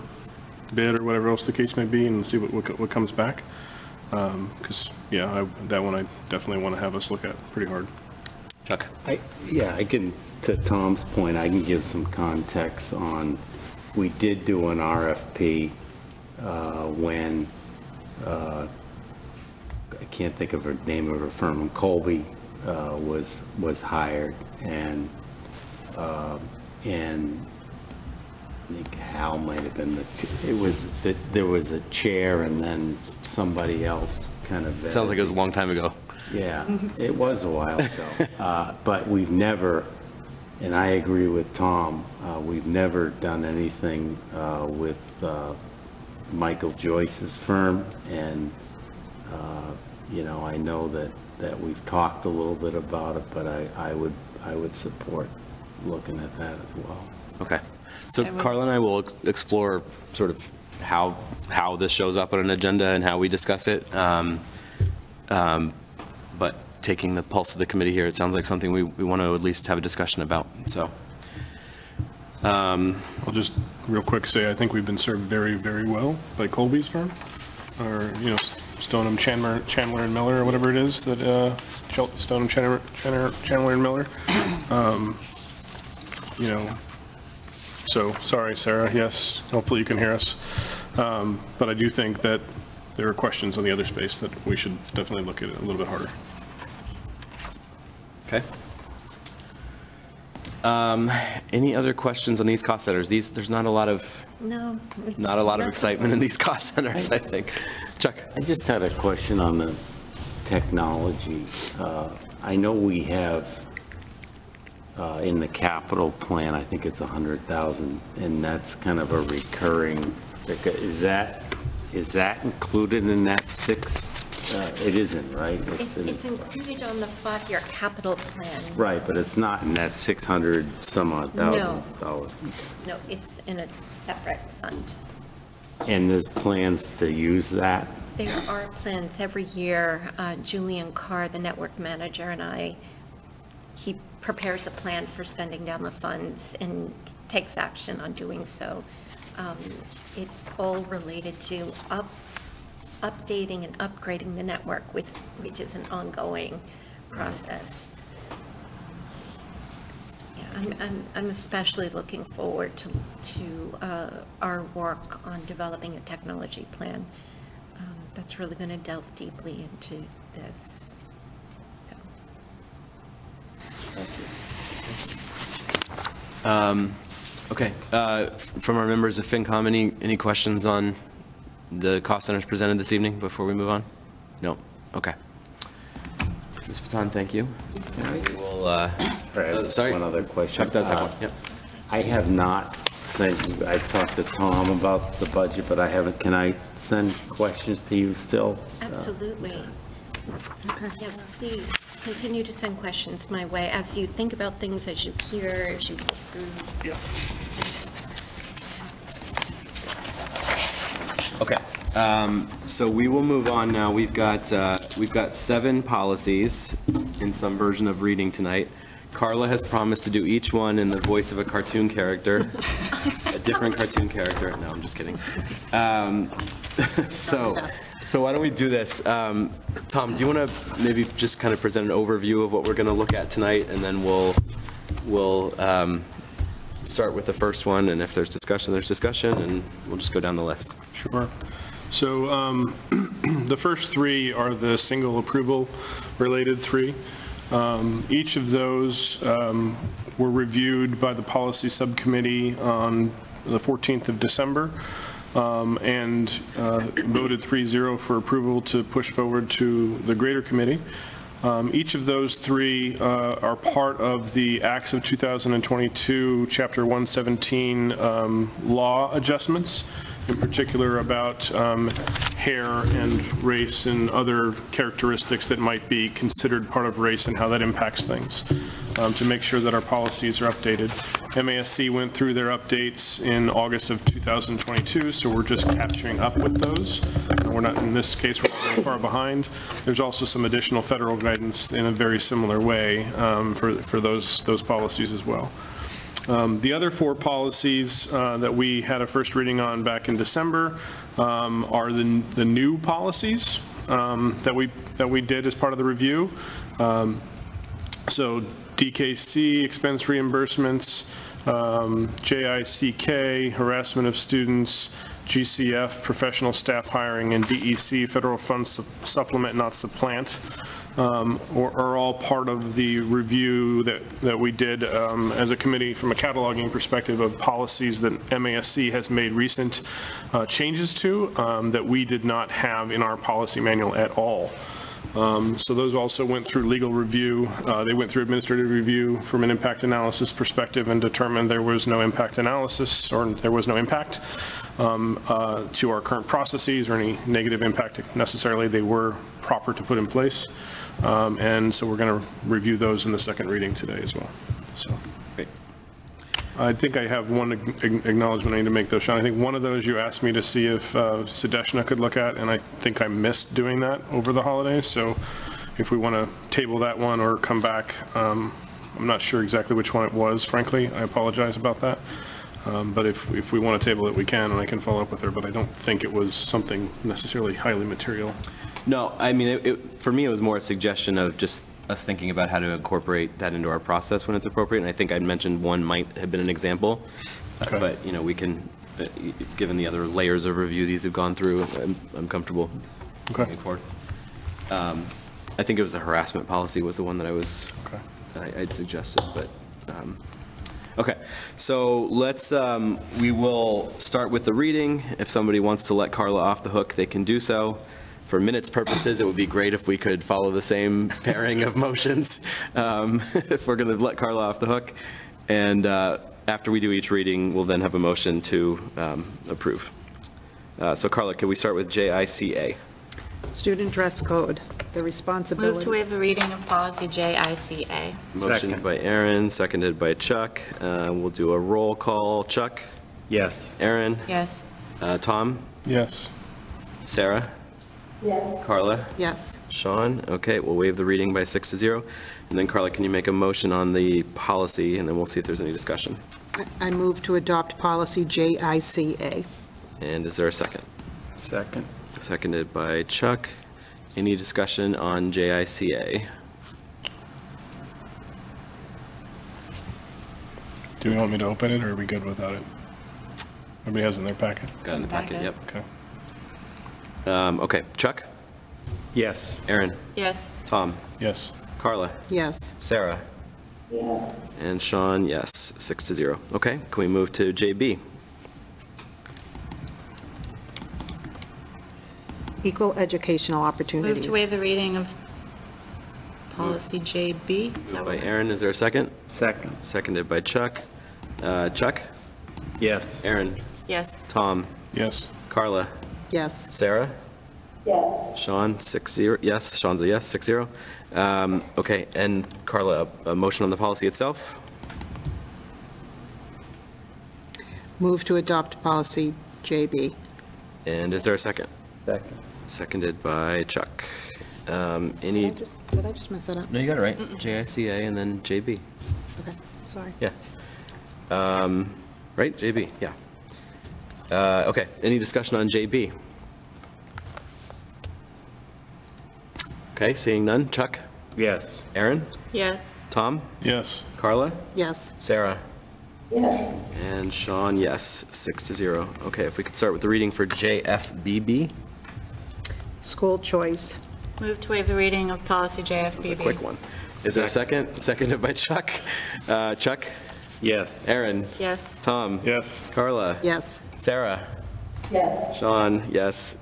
bid or whatever else the case may be, and see what comes back. Because, that one I definitely want to have us look at pretty hard. Chuck? I can, to Tom's point, I can give some context on, we did do an RFP when, I can't think of the name of her firm, Colby was hired, and I think Hal might have been there was a chair and then somebody else kind of. It sounds like it was a long time ago. Yeah, it was a while ago. But we've never, and I agree with Tom, we've never done anything with Michael Joyce's firm. And, I know that we've talked a little bit about it, but I would support looking at that as well. Okay. So Carla and I will explore sort of how this shows up on an agenda and how we discuss it. But taking the pulse of the committee here, it sounds like something we want to at least have a discussion about. So I'll just real quick say I think we've been served very, very well by Colby's firm, or Stoneham, Chandler and Miller, or whatever it is that Stoneham, Chandler and Miller. So sorry, Sarah. Yes, hopefully you can hear us. But I do think that there are questions on the other space that we should definitely look at it a little bit harder. Okay. Any other questions on these cost centers? There's not a lot of excitement in these cost centers, I think. Chuck? I just had a question on the technology. I know we have in the capital plan, I think it's 100,000, and that's kind of a recurring. Is that included in that 6 It isn't, right? It's included on the 5-year capital plan. Right, but it's not in that 600 some odd thousand dollars. No, it's in a separate fund. And there's plans to use that? There are plans every year. Julian Carr, the network manager, and he prepares a plan for spending down the funds and takes action on doing so. It's all related to updating and upgrading the network, which is an ongoing process. Yeah, I'm especially looking forward to our work on developing a technology plan that's really going to delve deeply into this. So. Okay, from our members of FinCom, any questions on the cost centers presented this evening before we move on? No, okay. Ms. Patan, thank you. Sorry. One other question. Chuck does have one, yep. I have not sent you, I talked to Tom about the budget, but I haven't, can I send questions to you still? Absolutely. Yes, please continue to send questions my way as you think about things, as you hear, as you go through. Okay, so we will move on now. We've got 7 policies in some version of reading tonight. Carla has promised to do each one in the voice of a cartoon character, a different cartoon character. No, I'm just kidding. So why don't we do this? Tom, do you want to maybe just kind of present an overview of what we're going to look at tonight, and then we'll start with the first one, and if there's discussion, and we'll just go down the list. Sure. So the first 3 are the single approval related 3. Each of those were reviewed by the policy subcommittee on the 14th of December and voted 3-0 for approval to push forward to the greater committee. Each of those 3 are part of the Acts of 2022, Chapter 117 law adjustments, in particular about hair and race and other characteristics that might be considered part of race and how that impacts things, to make sure that our policies are updated. MASC went through their updates in August of 2022, so we're just catching up with those. We're not, in this case, we're not very far behind. There's also some additional federal guidance in a very similar way for those policies as well. The other 4 policies that we had a first reading on back in December are the new policies that we did as part of the review. So DKC, expense reimbursements, JICK, harassment of students, GCF, professional staff hiring, and DEC, federal funds supplement, not supplant, are all part of the review that we did as a committee from a cataloging perspective of policies that MASC has made recent changes to that we did not have in our policy manual at all. So those also went through legal review. They went through administrative review from an impact analysis perspective and determined there was no impact analysis, or there was no impact to our current processes or any negative impact necessarily. They were proper to put in place. And so we're going to review those in the second reading today as well. So great. I think I have one acknowledgement I need to make, though, Sean. I think one of those you asked me to see if Sudeshna could look at, and I think I missed doing that over the holidays. So if we want to table that one or come back, I'm not sure exactly which one it was, frankly. I apologize about that. But if we want to table it, we can, and I can follow up with her. But I don't think it was something necessarily highly material. No, I mean, for me, it was more a suggestion of just us thinking about how to incorporate that into our process when it's appropriate. And I think I'd mentioned one might have been an example. Okay. But, you know, we can, given the other layers of review these have gone through, I'm comfortable moving forward. I think it was the harassment policy was the one that I was, I'd suggested, but, okay. So let's, we will start with the reading. If somebody wants to let Carla off the hook, they can do so. For minutes purposes, it would be great if we could follow the same pairing of motions if we're going to let Carla off the hook. And after we do each reading, we'll then have a motion to approve. So Carla, can we start with JICA? Student dress code, the Move responsibility. to waive the reading of policy JICA. Motion Second. by Aaron, seconded by Chuck. We'll do a roll call. Chuck? Yes. Aaron? Yes. Tom? Yes. Sarah? Yes. Carla? Yes. Sean? Okay, we'll waive the reading by 6-0. And then Carla, can you make a motion on the policy, and then we'll see if there's any discussion. I move to adopt policy JICA. And is there a second? Second. Seconded by Chuck. Any discussion on JICA? Do you want me to open it, or are we good without it? Everybody has it in their packet? Got it in the packet, yep. Okay. Okay, Chuck? Yes. Aaron? Yes. Tom? Yes. Carla? Yes. Sarah? Yes. And Sean, yes, 6-0. Okay, can we move to JB? Equal educational opportunities. Move to waive the reading of policy JB. Is that By what? Aaron, is there a second? Second. Seconded by Chuck. Chuck? Yes. Aaron? Yes. Tom? Yes. Carla? Yes. Sarah? Yes. Sean, 6-0, yes, Sean's a yes, 6-0. Okay, and Carla, a motion on the policy itself? Move to adopt policy JB. And is there a second? Second. Seconded by Chuck. Did I just mess that up? No, you got it right. JICA and then JB. Okay, sorry. Yeah. Right, JB, yeah. Okay, any discussion on JB? Okay, seeing none. Chuck? Yes. Aaron? Yes. Tom? Yes. Carla? Yes. Sarah? Yes. And Sean, yes, 6-0. Okay, if we could start with the reading for JFBB. School choice. Move to waive the reading of policy JFBB. It's a quick one. Is there a second? Seconded by Chuck. Chuck? Yes. Aaron? Yes. Tom? Yes. Carla? Yes. Sarah? Yes. Sean, yes.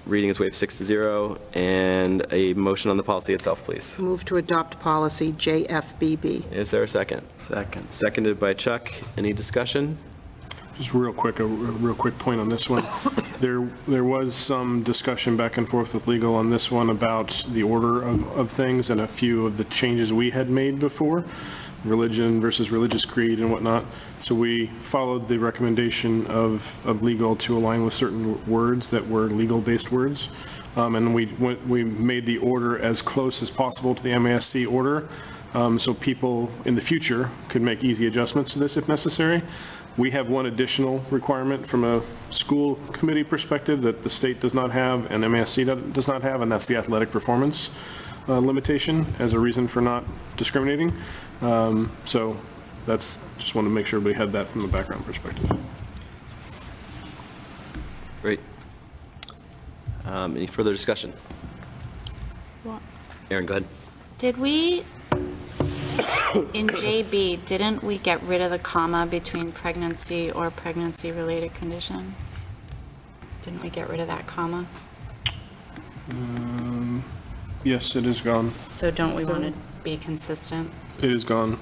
Reading is waived 6-0. And a motion on the policy itself, please. Move to adopt policy JFBB. Is there a second? Second. Seconded by Chuck. Any discussion? Just real quick, a real quick point on this one. There was some discussion back and forth with legal on this one about the order of things and a few of the changes we had made before, religion versus religious creed and whatnot. So we followed the recommendation of legal to align with certain words that were legal-based words. And we made the order as close as possible to the MASC order, so people in the future could make easy adjustments to this if necessary. We have one additional requirement from a school committee perspective that the state does not have and MASC does not have, and that's the athletic performance limitation as a reason for not discriminating. So that's, just wanted to make sure everybody had that from a background perspective. Great. Any further discussion? What? Aaron, go ahead. Did we, in JB, didn't we get rid of the comma between pregnancy or pregnancy-related condition? Didn't we get rid of that comma? Yes, it is gone. So don't we want to be consistent? It is gone.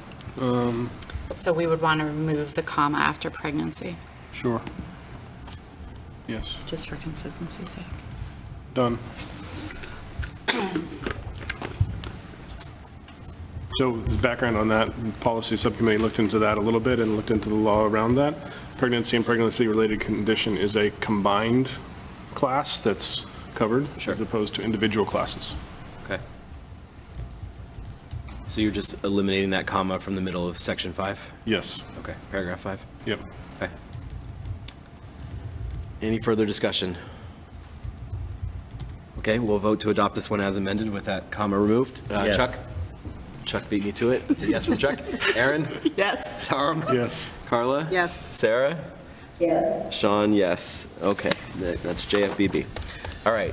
So we would want to remove the comma after pregnancy, Sure. Yes, just for consistency's sake. done. So the background on that, policy subcommittee looked into that a little bit and looked into the law around that. Pregnancy and pregnancy-related condition is a combined class that's covered as opposed to individual classes. Okay. So you're just eliminating that comma from the middle of section 5? Yes. Okay, paragraph 5? Yep. Okay. Any further discussion? Okay, we'll vote to adopt this one as amended with that comma removed. Yes. Chuck? Chuck beat me to it. It's a yes from Chuck. Aaron? Yes. Tom? Yes. Carla? Yes. Sarah? Yes. Sean, yes. Okay, that's JFBB. All right,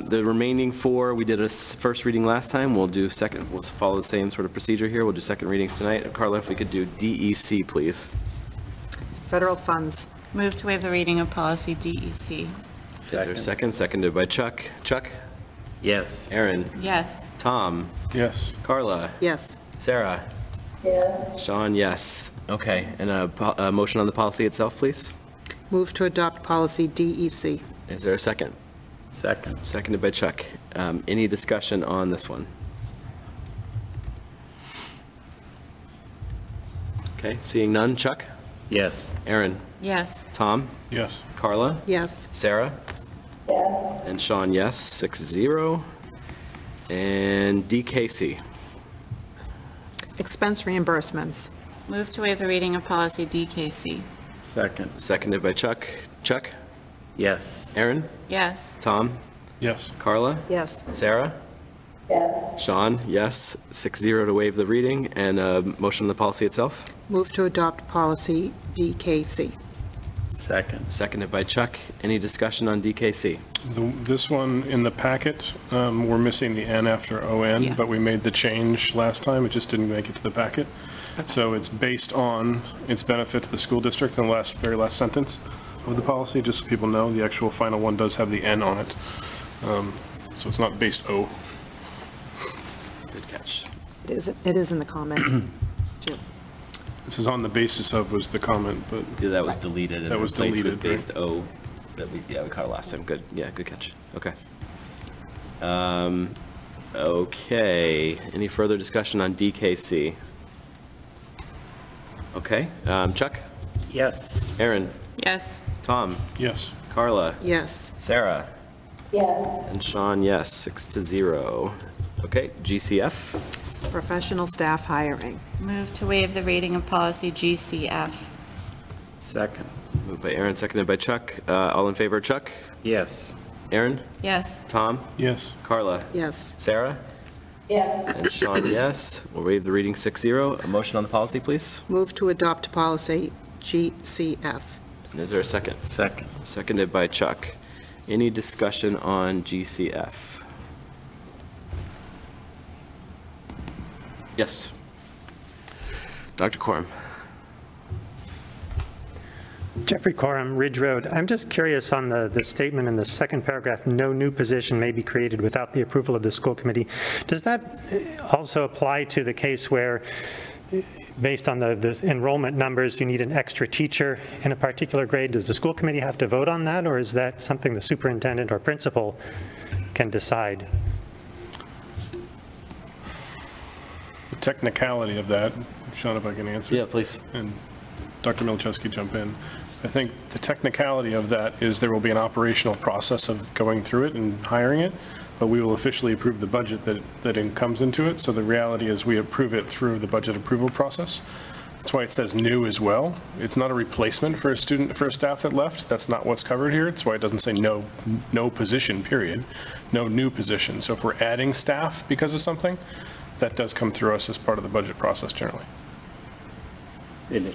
the remaining 4, we did a first reading last time. We'll do second, we'll follow the same sort of procedure here. We'll do second readings tonight. Carla, if we could do DEC, please. Federal funds. Move to waive the reading of policy DEC. Is there a second? Seconded by Chuck. Chuck? Yes. Aaron? Yes. Tom? Yes. Carla? Yes. Sarah? Yes. Sean, yes. Okay, and a motion on the policy itself, please? Move to adopt policy DEC. Is there a second? Second. Seconded by Chuck. Any discussion on this one? Okay, seeing none. Chuck? Yes. Aaron? Yes. Tom? Yes. Carla? Yes. Sarah? Yes. And Sean, yes, 6-0. And DKC? Expense reimbursements. Move to waive the reading of policy DKC. Second. Seconded by Chuck. Chuck? Yes. Aaron? Yes. Tom? Yes. Carla? Yes. Sarah? Yes. Sean, yes, 6-0 to waive the reading, and a motion on the policy itself. Move to adopt policy DKC. Second. Seconded by Chuck. Any discussion on DKC? This one in the packet, we're missing the N after ON, Yeah. but we made the change last time. It just didn't make it to the packet. So it's based on its benefit to the school district in the very last sentence of the policy, just so people know. The actual final one does have the N on it. So it's not based O. Good catch. It is in the comment. Jim. This is on the basis of was the comment, but Yeah, that was deleted and That was replaced with deleted, based O that we caught it last time. Good, yeah, good catch. Okay. Okay, any further discussion on DKC? Okay, Chuck? Yes. Aaron? Yes. Tom? yes. Carla? Yes. Sarah? Yes. And Sean, yes, 6-0. Okay, GCF? Professional staff hiring. Move to waive the reading of policy GCF. Second. Moved by Aaron, seconded by Chuck. All in favor, Chuck? Yes. Aaron? Yes. Tom? Yes. Carla? Yes. Sarah? Yes. And Sean, yes. We'll waive the reading 6-0. A motion on the policy, please? Move to adopt policy GCF. And is there a second? Second. Seconded by Chuck. Any discussion on GCF? Yes. Dr. Corum. Jeffrey Corum, Ridge Road. I'm just curious on the statement in the second paragraph, no new position may be created without the approval of the school committee. Does that also apply to the case where, based on the enrollment numbers, you need an extra teacher in a particular grade? Does the school committee have to vote on that, or is that something the superintendent or principal can decide? The technicality of that, Sean, if I can answer. Yeah, please. And Dr. Milczewski jump in. I think the technicality of that is there will be an operational process of going through it and hiring it, but we will officially approve the budget that comes into it. So the reality is we approve it through the budget approval process. That's why it says new as well. It's not a replacement for a staff that left. That's not what's covered here. That's why it doesn't say no position, period. No new position. So if we're adding staff because of something, that does come through us as part of the budget process generally. In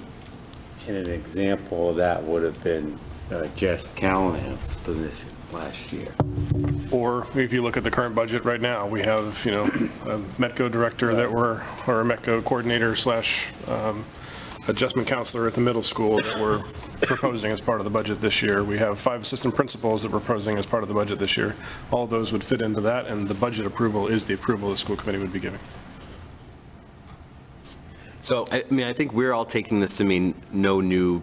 an example of that would have been Jess Callahan's position last year. Or if you look at the current budget right now, we have, a METCO director or a METCO coordinator / adjustment counselor at the middle school that we're proposing as part of the budget this year. We have 5 assistant principals that we're proposing as part of the budget this year. All those would fit into that, and the budget approval is the approval the school committee would be giving. So, I think we're all taking this to mean no new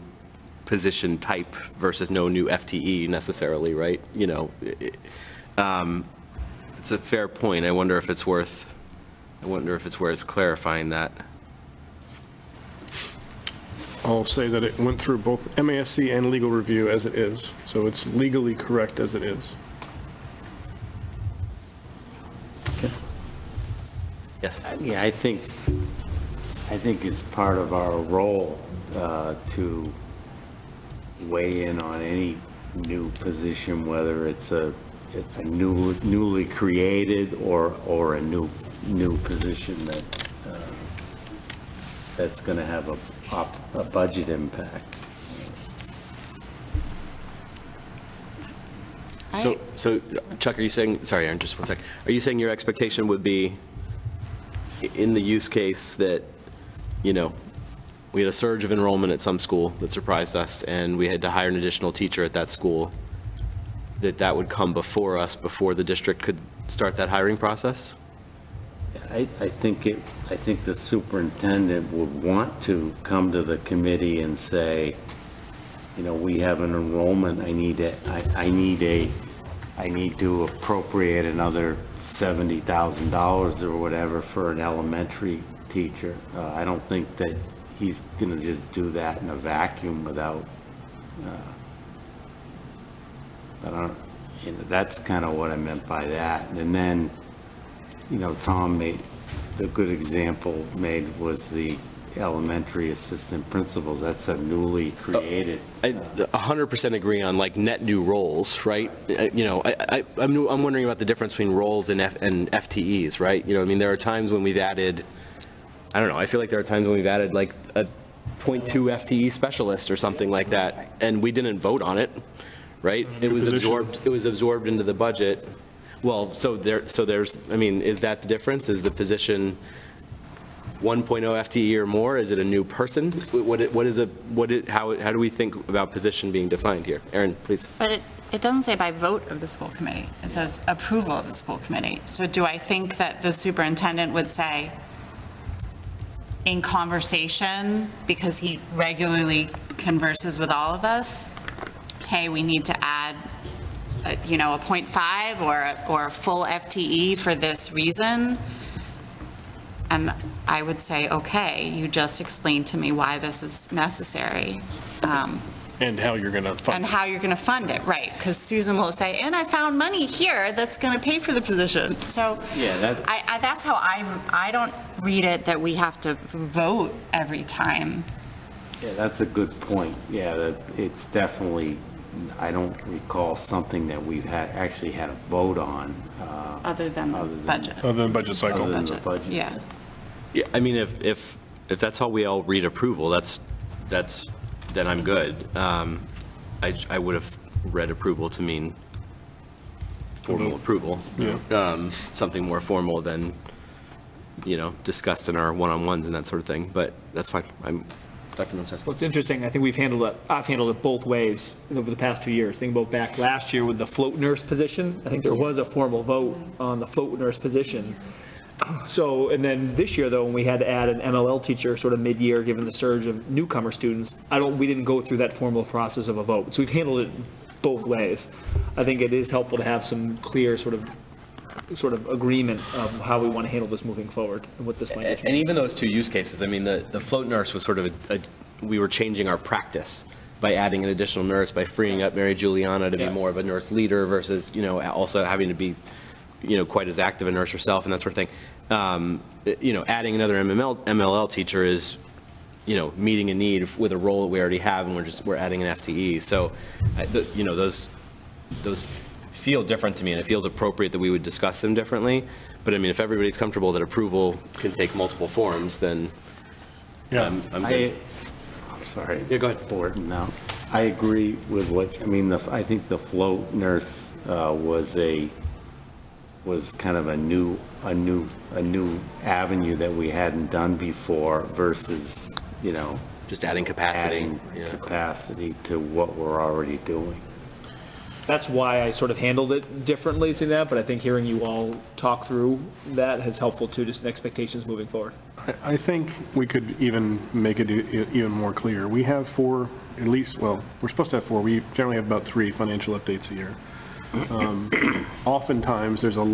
position type versus no new FTE necessarily, right? It's a fair point. I wonder if it's worth clarifying that. I'll say that it went through both MASC and legal review as it is, so it's legally correct as it is. Yes. Yeah, I think it's part of our role to weigh in on any new position, whether it's a newly created or a new position that's going to have a budget impact. So Chuck, are you saying, sorry, Aaron, just one sec. Are you saying your expectation would be in the use case that, we had a surge of enrollment at some school that surprised us and we had to hire an additional teacher at that school, that would come before us, before the district could start that hiring process? I think the superintendent would want to come to the committee and say, we have an enrollment, I need I need to appropriate another $70,000 or whatever for an elementary teacher. I don't think that he's going to just do that in a vacuum without, I don't, you know, that's kind of what I meant by that. And then, you know, Tom made, the good example made was the elementary assistant principals. That's a newly created. I 100% agree on like net new roles, right? You know, I'm wondering about the difference between roles and FTEs, right? You know, I mean, there are times when we've added, I don't know, I feel like there are times when we've added like a 0.2 FTE specialist or something like that, and we didn't vote on it, right? It was absorbed into the budget. Well, so there's, I mean, is that the difference? Is the position 1.0 FTE or more? Is it a new person? How do we think about position being defined here? Erin, please. But it doesn't say by vote of the school committee. It says approval of the school committee. So do I think that the superintendent would say, in conversation, because he regularly converses with all of us, hey, we need to add a 0.5 or a full FTE for this reason? And I would say, okay, you just explained to me why this is necessary. And how you're going to fund it. And how you're going to fund it, right? Because Susan will say, and I found money here that's going to pay for the position. So yeah, that's how I don't read it, that we have to vote every time. Yeah, that's a good point. Yeah, it's definitely, I don't recall something that we've actually had a vote on. Other than the budget. Other than budget cycle. Other than the budget. Yeah. Yeah, I mean, if that's how we all read approval, then I'm good. I would have read approval to mean formal approval. Yeah. Something more formal than, discussed in our one-on-ones and that sort of thing, but that's fine. Dr. Monsesko. Well, it's interesting. I think I've handled it both ways over the past 2 years. Think about back last year with the float nurse position. I think there was a formal vote on the float nurse position. So, and then this year, though, when we had to add an MLL teacher sort of mid-year, given the surge of newcomer students, we didn't go through that formal process of a vote. So we've handled it both ways. I think it is helpful to have some clear sort of agreement of how we want to handle this moving forward and what this language means. And even those two use cases, I mean, the float nurse was sort of we were changing our practice by adding an additional nurse, by freeing up Mary Juliana to be more of a nurse leader versus, also having to be quite as active a nurse herself and that sort of thing. Adding another MLL teacher is, meeting a need with a role that we already have, and we're adding an FTE. So, those feel different to me, and it feels appropriate that we would discuss them differently. But I mean, if everybody's comfortable that approval can take multiple forms, then I'm good. I'm sorry. Yeah, go ahead. Board, no. I agree with I think the float nurse was kind of a new avenue that we hadn't done before versus, just adding capacity. Capacity to what we're already doing. That's why I sort of handled it differently to that, but I think hearing you all talk through that is helpful too, just in expectations moving forward. I think we could even make it even more clear. We have four, at least, well, we're supposed to have four. We generally have about 3 financial updates a year. Oftentimes, there's at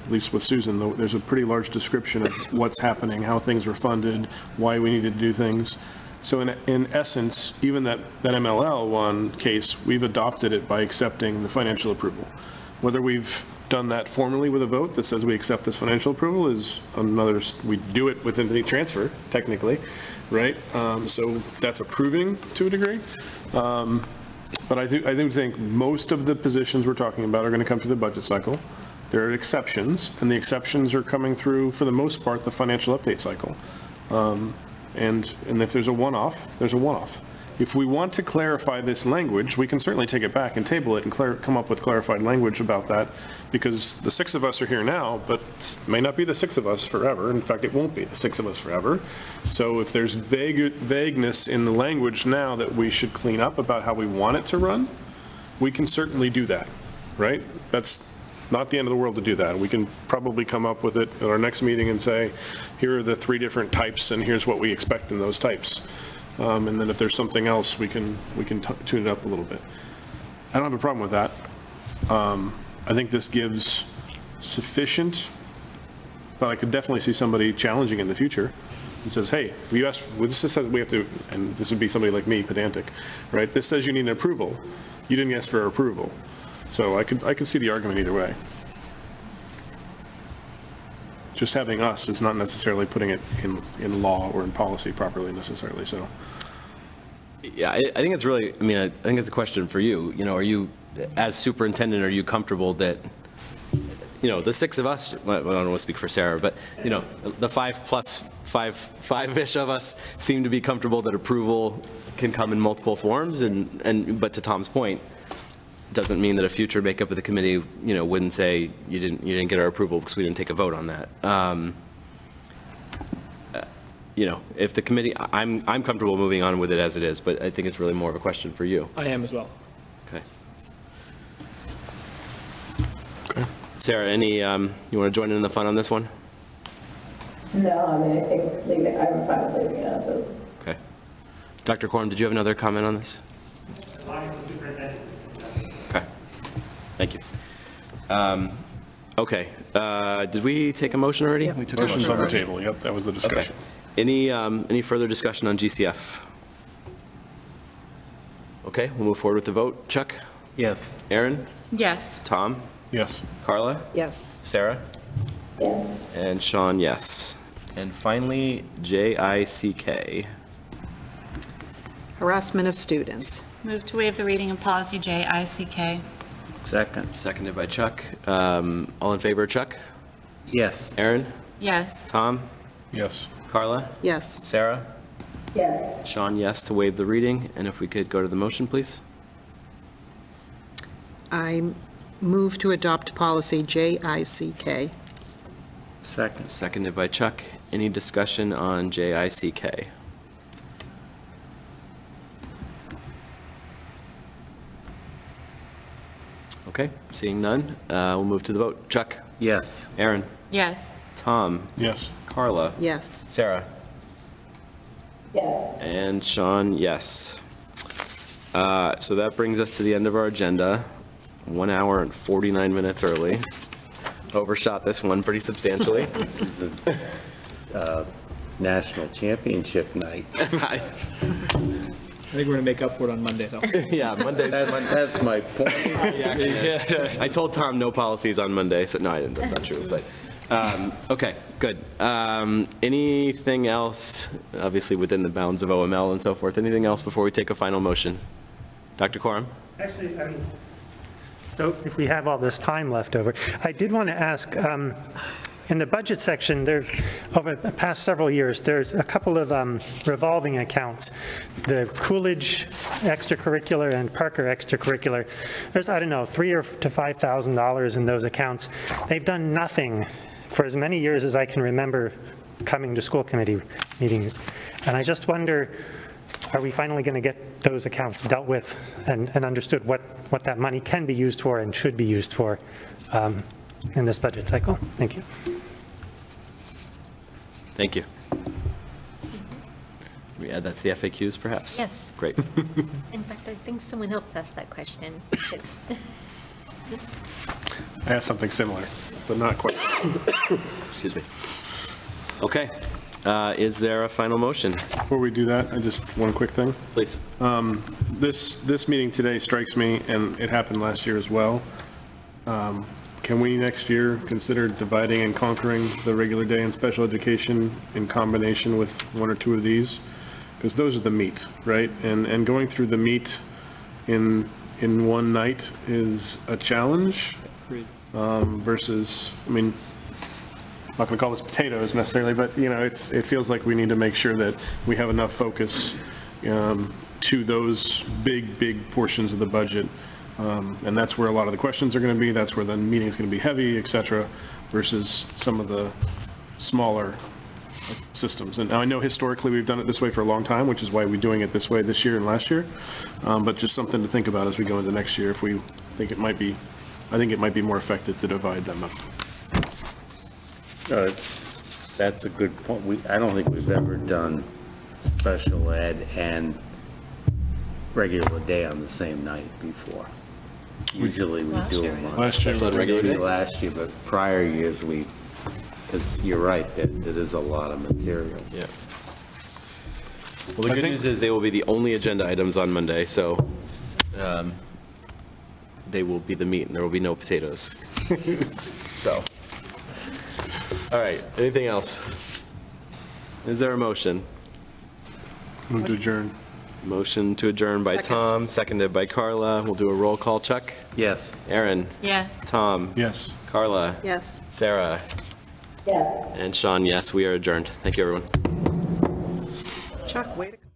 least with Susan, there's a pretty large description of what's happening, how things were funded, why we needed to do things. So in essence, even that MLL one case, we've adopted it by accepting the financial approval. Whether we've done that formally with a vote that says we accept this financial approval is another, we do it within the transfer, technically, right? So that's approving to a degree. But I do think most of the positions we're talking about are going to come through the budget cycle. There are exceptions, and the exceptions are coming through, for the most part, the financial update cycle. And if there's a one-off, there's a one-off. If we want to clarify this language, we can certainly take it back and table it and come up with clarified language about that, because the 6 of us are here now, but it may not be the 6 of us forever. In fact, it won't be the 6 of us forever. So if there's vagueness in the language now that we should clean up about how we want it to run, we can certainly do that, right? That's not the end of the world to do that. We can probably come up with it at our next meeting and say, here are the 3 different types, and here's what we expect in those types. And then if there's something else, we can tune it up a little bit. I don't have a problem with that. I think this gives sufficient, but I could definitely see somebody challenging in the future and says, hey, you asked, well, this says we have to, and this would be somebody like me, pedantic, right? This says you need an approval. You didn't ask for approval. So I could see the argument either way. Just having us is not necessarily putting it in law or in policy properly necessarily, so. Yeah, I think it's really, I mean, I think it's a question for you. You know, are you, as superintendent, are you comfortable that, you know, the 6 of us, well, I don't want to speak for Sarah, but, you know, the 5+5-ish of us seem to be comfortable that approval can come in multiple forms, but to Tom's point, doesn't mean that a future makeup of the committee, you know, wouldn't say you didn't get our approval because we didn't take a vote on that. You know, if the committee, I'm comfortable moving on with it as it is, but I think it's really more of a question for you. I am as well. Okay. Okay. Sarah, any, you want to join in the fun on this one? No, I mean, I think I'm fine with leaving it as is. Okay. Dr. Corum, did you have another comment on this? As long as the superintendent. Okay. Thank you. Okay. Did we take a motion already? We took motions on the table. Yep, that was the discussion. Okay. Any further discussion on GCF? Okay, we'll move forward with the vote. Chuck? Yes. Aaron? Yes. Tom? Yes. Carla? Yes. Sarah? Yes. And Sean, yes. And finally, JICK. Harassment of students. Move to waive the reading of policy JICK. Second. Seconded by Chuck. All in favor, Chuck? Yes. Aaron? Yes. Tom? Yes. Carla? Yes. Sarah? Yes. Sean, yes to waive the reading. And if we could go to the motion, please. I move to adopt policy JICK. Second. Seconded by Chuck. Any discussion on JICK? Okay, seeing none, we'll move to the vote. Chuck? Yes. Aaron? Yes. Tom? Yes. Carla? Yes. Sarah? Yes. And Sean, yes. So that brings us to the end of our agenda, 1 hour and 49 minutes early. Overshot this one pretty substantially. This is a national championship night. I think we're going to make up for it on Monday, though. Yeah, Monday's. That's my point. I told Tom no policies on Monday, so no, I didn't, that's not true, but, okay, good. Anything else, obviously within the bounds of OML and so forth, anything else before we take a final motion? Dr. Corum? Actually, I mean, so if we have all this time left over, I did want to ask, in the budget section, there's, over the past several years, there's a couple of revolving accounts. The Coolidge extracurricular and Parker extracurricular, there's, I don't know, $3,000 to $5,000 in those accounts. They've done nothing for as many years as I can remember coming to school committee meetings. And I just wonder, are we finally going to get those accounts dealt with and understood what that money can be used for and should be used for in this budget cycle? Thank you. Thank you. Can we add that to the FAQs, perhaps? Yes. Great. In fact, I think someone else asked that question. I asked something similar, but not quite. Excuse me. Okay. Is there a final motion? Before we do that, I just, one quick thing. Please. This meeting today strikes me, and it happened last year as well. Can we next year consider dividing and conquering the regular day and special education in combination with 1 or 2 of these? Because those are the meat, right? And going through the meat in one night is a challenge versus, I mean, I'm not going to call this potatoes necessarily, but you know, it feels like we need to make sure that we have enough focus to those big portions of the budget. And that's where a lot of the questions are going to be. That's where the meeting is going to be heavy, et cetera, versus some of the smaller systems. And I know historically we've done it this way for a long time, which is why we're doing it this way this year and last year. But just something to think about as we go into next year. If we think it might be, I think it might be more effective to divide them up. That's a good point. I don't think we've ever done special ed and regular day on the same night before. Usually we do them on. Last year. On regular Maybe day? last year, but prior years because you're right, that is a lot of material. Yeah. Well, the good news is they will be the only agenda items on Monday, so they will be the meat and there will be no potatoes. So, all right, anything else? Is there a motion? Move to adjourn. Motion to adjourn by Tom, seconded by Carla. We'll do a roll call. Chuck? Yes. Aaron? Yes. Tom? Yes. Carla? Yes. Sarah? Yes. And Sean, yes, we are adjourned. Thank you, everyone. Chuck, way to go.